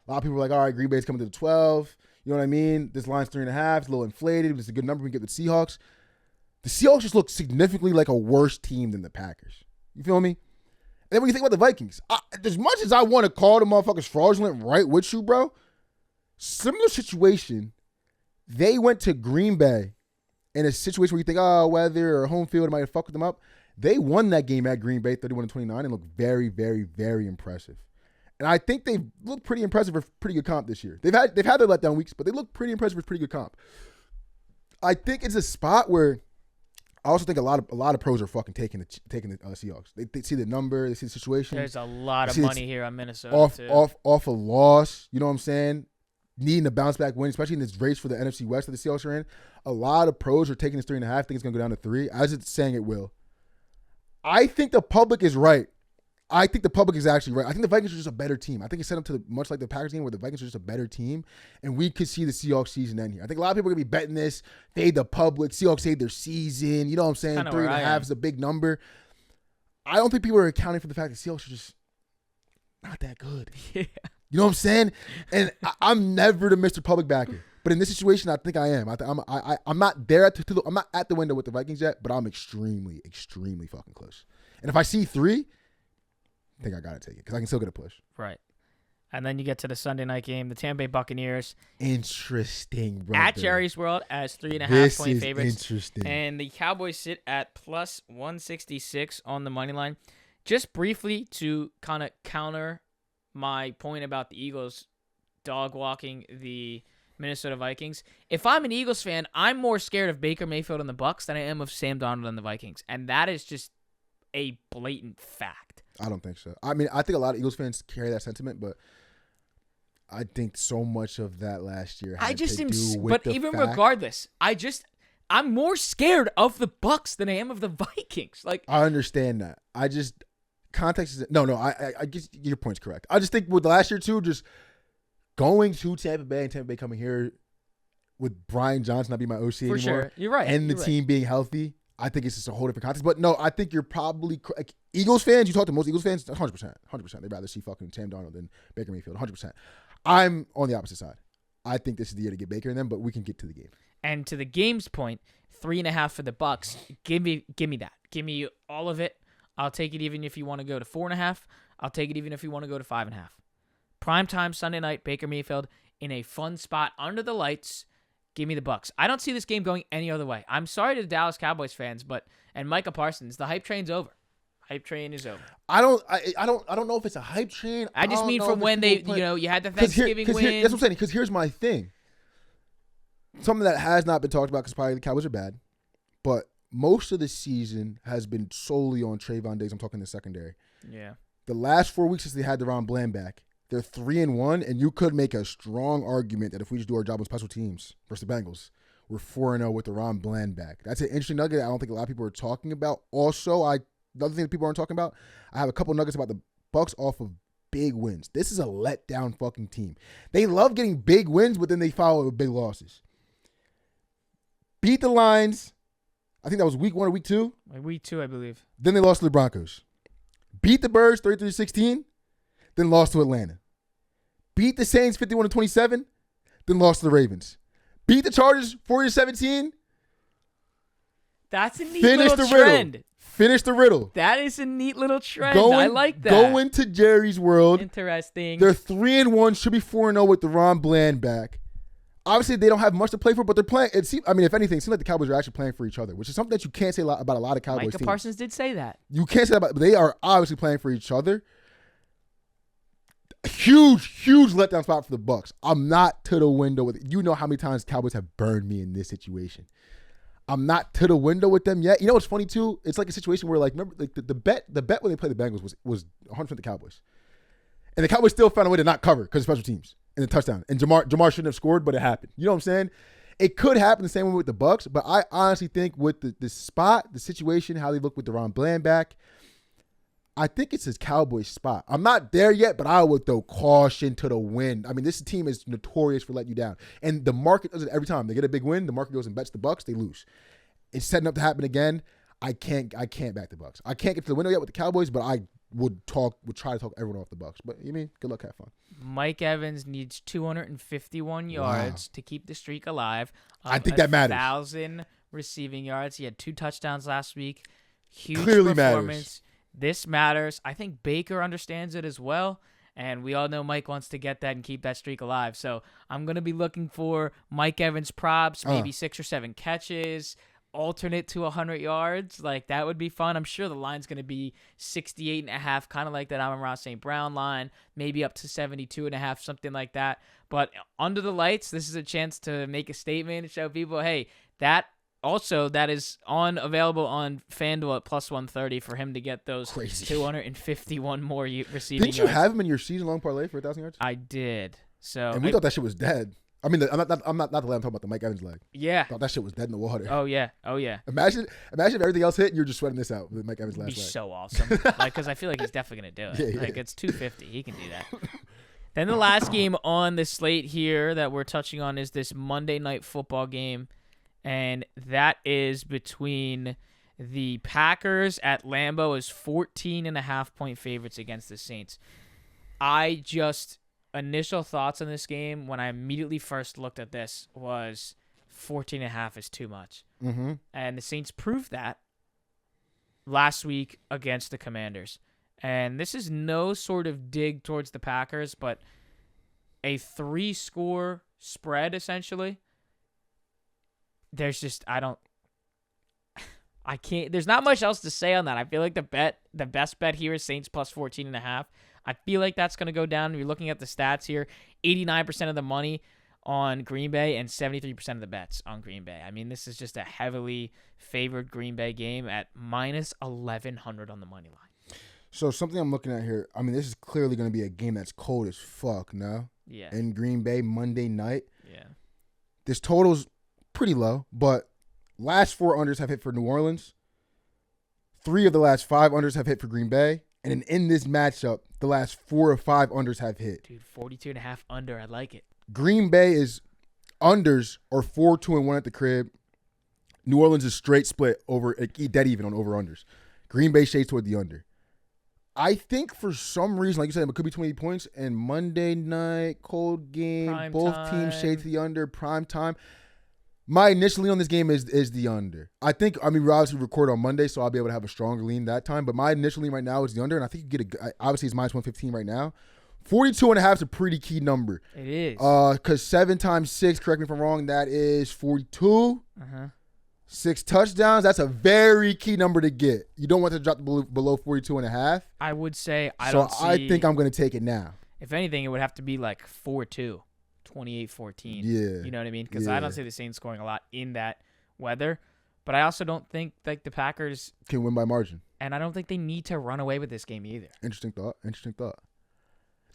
A lot of people were like, all right, Green Bay's coming to the 12. You know what I mean? This line's 3.5. It's a little inflated. It's a good number we get with Seahawks. The Seahawks just look significantly like a worse team than the Packers. You feel me? And then when you think about the Vikings, as much as I want to call the motherfuckers fraudulent right with you, bro, similar situation, they went to Green Bay in a situation where you think, weather or home field might have fucked them up. They won that game at Green Bay 31-29 and looked very, very, very impressive. And I think they look pretty impressive for pretty good comp this year. They've had their letdown weeks, but they look pretty impressive for pretty good comp. I think it's a spot where I also think a lot of pros are fucking taking the Seahawks. They see the number, they see the situation. There's a lot of money here on Minnesota off a loss. You know what I'm saying? Needing a bounce back win, especially in this race for the NFC West that the Seahawks are in. A lot of pros are taking this 3.5. I think it's gonna go down to 3. As it's saying it will. I think the public is right. I think the public is actually right. I think the Vikings are just a better team. I think it's set up to much like the Packers game where the Vikings are just a better team, and we could see the Seahawks season end here. I think a lot of people are going to be betting this, fade the public, Seahawks save their season. You know what I'm saying? 3.5 is a big number. I don't think people are accounting for the fact that Seahawks are just not that good. Yeah. You know what I'm saying? And I'm never the Mr. Public backer. But in this situation, I think I am. I'm not there I'm not at the window with the Vikings yet, but I'm extremely, extremely fucking close. And if I see 3, I think I got to take it because I can still get a push. Right. And then you get to the Sunday night game, the Tampa Bay Buccaneers. Interesting, brother. At Jerry's World as 3.5 point favorites. Interesting. And the Cowboys sit at plus 166 on the money line. Just briefly to kind of counter my point about the Eagles dog walking the Minnesota Vikings. If I'm an Eagles fan, I'm more scared of Baker Mayfield and the Bucs than I am of Sam Darnold and the Vikings. And that is just a blatant fact. I don't think so. I mean, I think a lot of Eagles fans carry that sentiment, but I think so much of that last year had to do with but even regardless, I'm more scared of the Bucs than I am of the Vikings. Like, I understand that. I just context is I guess your point's correct. I just think with last year too, just going to Tampa Bay and Tampa Bay coming here with Brian Johnson not be my OC anymore. For sure, you're right. And the team being healthy. I think it's just a whole different context. But no, I think you're probably like Eagles fans. You talk to most Eagles fans, 100%. They'd rather see fucking Sam Darnold than Baker Mayfield, 100%. I'm on the opposite side. I think this is the year to get Baker in them, but we can get to the game. And to the game's point, 3.5 for the Bucs. Give me that. Give me all of it. I'll take it even if you want to go to 4.5. I'll take it even if you want to go to 5.5. Primetime Sunday night, Baker Mayfield in a fun spot under the lights. Give me the Bucs. I don't see this game going any other way. I'm sorry to the Dallas Cowboys fans, and Micah Parsons, the hype train's over. Hype train is over. I don't know if it's a hype train. I just mean from when they, you had the Thanksgiving win. That's what I'm saying. Because here's my thing. Something that has not been talked about because probably the Cowboys are bad, but most of the season has been solely on Trayvon Diggs. I'm talking the secondary. Yeah. The last 4 weeks since they had Deron Bland back, they're 3-1, and you could make a strong argument that if we just do our job on special teams versus the Bengals, we're 4-0 with Deron Bland back. That's an interesting nugget I don't think a lot of people are talking about. Also, another thing that people aren't talking about, I have a couple nuggets about the Bucs off of big wins. This is a letdown fucking team. They love getting big wins, but then they follow it with big losses. Beat the Lions. I think that was week 1 or week 2. Week 2, I believe. Then they lost to the Broncos. Beat the Birds 33-16. Then lost to Atlanta. Beat the Saints 51-27. Then lost to the Ravens. Beat the Chargers 40-17. That's a neat little trend. Finish the riddle. That is a neat little trend. I like that. Going to Jerry's World. Interesting. They're 3-1. Should be 4-0 with Deron Bland back. Obviously, they don't have much to play for, but they're playing. If anything, it seems like the Cowboys are actually playing for each other, which is something that you can't say about a lot of Cowboys teams. Micah Parsons did say that. You can't say that about. They are obviously playing for each other. Huge letdown spot for the Bucs. I'm not to the window with it. You know how many times Cowboys have burned me in this situation. I'm not to the window with them yet. You know what's funny too? It's like a situation where, like, remember, like the bet when they played the Bengals was 100% the Cowboys. And the Cowboys still found a way to not cover because of special teams and the touchdown. And Jamar shouldn't have scored, but it happened. You know what I'm saying? It could happen the same way with the Bucs, but I honestly think with the spot, the situation, how they look with Deron Bland back, I think it's his Cowboys spot. I'm not there yet, but I would throw caution to the wind. I mean, this team is notorious for letting you down. And the market does it every time. They get a big win, the market goes and bets the Bucs, they lose. It's setting up to happen again. I can't back the Bucs. I can't get to the window yet with the Cowboys, but I would try to talk everyone off the Bucs. But you mean, good luck, have fun. Mike Evans needs 251 yards to keep the streak alive. I think that matters. 1,000 receiving yards. He had 2 touchdowns last week. Huge Clearly performance. matters. This matters. I think Baker understands it as well. And we all know Mike wants to get that and keep that streak alive. So I'm going to be looking for Mike Evans props, maybe 6 or 7 catches, alternate to 100 yards. Like, that would be fun. I'm sure the line's going to be 68.5, kind of like that Amon-Ra St. Brown line, maybe up to 72.5, something like that. But under the lights, this is a chance to make a statement and show people, hey, that is available on FanDuel at plus 130 for him to get those 251 more receiving yards. Didn't you have him in your season-long parlay for 1,000 yards? I did. And we thought that shit was dead. I mean, I'm not the leg. I'm talking about the Mike Evans leg. Yeah. I thought that shit was dead in the water. Oh yeah. Imagine if everything else hit and you're just sweating this out with Mike Evans' last leg. It'd be so awesome. Because I feel like he's definitely gonna do it. Yeah. It's 250. He can do that. Then the last game on the slate here that we're touching on is this Monday Night Football game, and that is between the Packers at Lambeau as 14.5-point favorites against the Saints. Initial thoughts on this game when I immediately first looked at this was 14.5 is too much. Mm-hmm. And the Saints proved that last week against the Commanders. And this is no sort of dig towards the Packers, but a 3-score spread, essentially. There's not much else to say on that. I feel like the best bet here is Saints plus 14.5. I feel like that's going to go down. You're looking at the stats here. 89% of the money on Green Bay and 73% of the bets on Green Bay. I mean, this is just a heavily favored Green Bay game at minus 1,100 on the money line. So something I'm looking at here, I mean, this is clearly going to be a game that's cold as fuck, no? Yeah. In Green Bay Monday night. Yeah. This total's pretty low, but last 4 unders have hit for New Orleans. 3 of the last 5 unders have hit for Green Bay. And then in this matchup, the last 4 or 5 unders have hit. Dude, 42.5 under. I like it. Green Bay is unders are 4-2-1 at the crib. New Orleans is straight split over dead even on over unders. Green Bay shades toward the under. I think for some reason, like you said, it could be 20 points. And Monday night, cold game, both teams shade to the under, prime time. My initial lean on this game is the under. we obviously record on Monday, so I'll be able to have a stronger lean that time. But my initial lean right now is the under, and I think you get obviously it's minus 115 right now. 42.5 is a pretty key number. It is. Because 7 times 6, correct me if I'm wrong, that is 42. 6 touchdowns, that's a very key number to get. You don't want to drop below 42.5. I would say I think I'm going to take it now. If anything, it would have to be like 4-2. 28-14. Yeah. You know what I mean? Because I don't see the Saints scoring a lot in that weather. But I also don't think like the Packers can win by margin. And I don't think they need to run away with this game either. Interesting thought.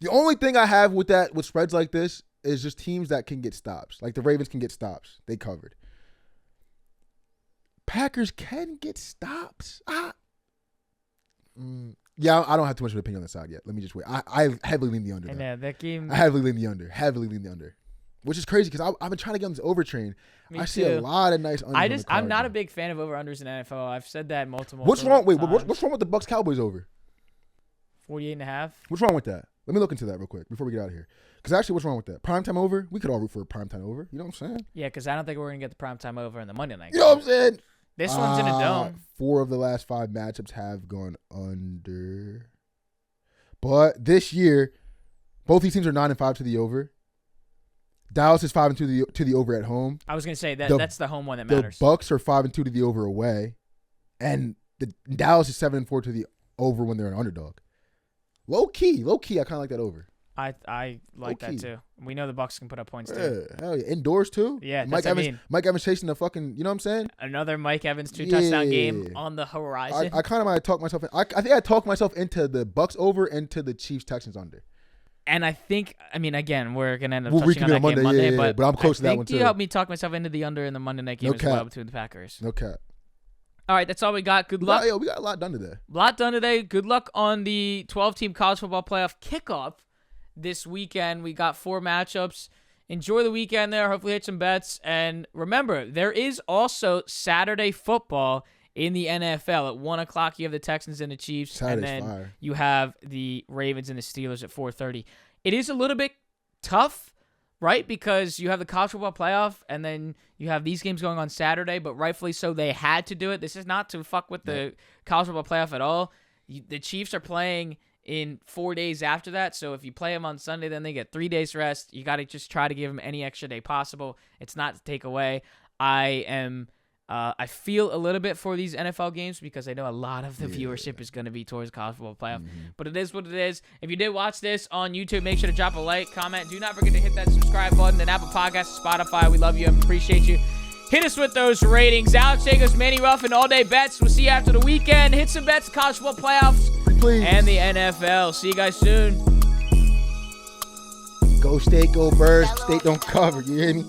The only thing I have with spreads like this is just teams that can get stops. Like the Ravens can get stops. They covered. Packers can get stops. Yeah, I don't have too much of an opinion on the side yet. Let me just wait. I heavily lean the under. And that game, I heavily lean the under. Which is crazy because I've been trying to get on this over train. I see a lot of nice unders. I'm not a big fan of over-unders in NFL. I've said that multiple What's wrong? Wait, times. what's wrong with the Bucs Cowboys over? 48.5. What's wrong with that? Let me look into that real quick before we get out of here. Because actually, what's wrong with that? Primetime over? We could all root for a primetime over. You know what I'm saying? Yeah, because I don't think we're going to get the primetime over in the Monday night game. You know what I'm saying? This one's in a dome. 4 of the last 5 matchups have gone under. But this year, both these teams are 9-5 to the over. Dallas is 5-2 to the over at home. I was going to say that's the home one that matters. The Bucs are 5-2 to the over away, and the Dallas is 7-4 to the over when they're an underdog. Low key, I kind of like that over. I like that too. We know the Bucs can put up points too. Yeah, hell yeah, indoors too. Yeah, Mike Evans chasing the fucking. You know what I'm saying? Another Mike Evans 2-touchdown game on the horizon. I kind of might talk myself. I think I talked myself into the Bucs over and to the Chiefs Texans under. And I think, again, we're going to end up We'll touching on that game Monday, but I'm close to that one, too. You helped me talk myself into the under in the Monday night game well between the Packers. No cap. All right, that's all we got. Good luck. We got a lot done today. Good luck on the 12-team college football playoff kickoff this weekend. We got 4 matchups. Enjoy the weekend there. Hopefully hit some bets. And remember, there is also Saturday football in the NFL. At 1 o'clock, you have the Texans and the Chiefs. Saturday's and then fire. You have the Ravens and the Steelers at 4:30. It is a little bit tough, right? Because you have the college football playoff, and then you have these games going on Saturday, but rightfully so, they had to do it. This is not to fuck with the college football playoff at all. The Chiefs are playing in 4 days after that, so if you play them on Sunday, then they get 3 days rest. You got to just try to give them any extra day possible. It's not to take away. I feel a little bit for these NFL games because I know a lot of the viewership is going to be towards college football playoff. But it is what it is. If you did watch this on YouTube, make sure to drop a like, comment. Do not forget to hit that subscribe button and Apple Podcasts, Spotify. We love you and appreciate you. Hit us with those ratings. Alex Jacobs, Manny Ruffin, All Day Bets. We'll see you after the weekend. Hit some bets, college football playoffs, Please. And the NFL. See you guys soon. Go State, go Birds. State don't cover. You hear me?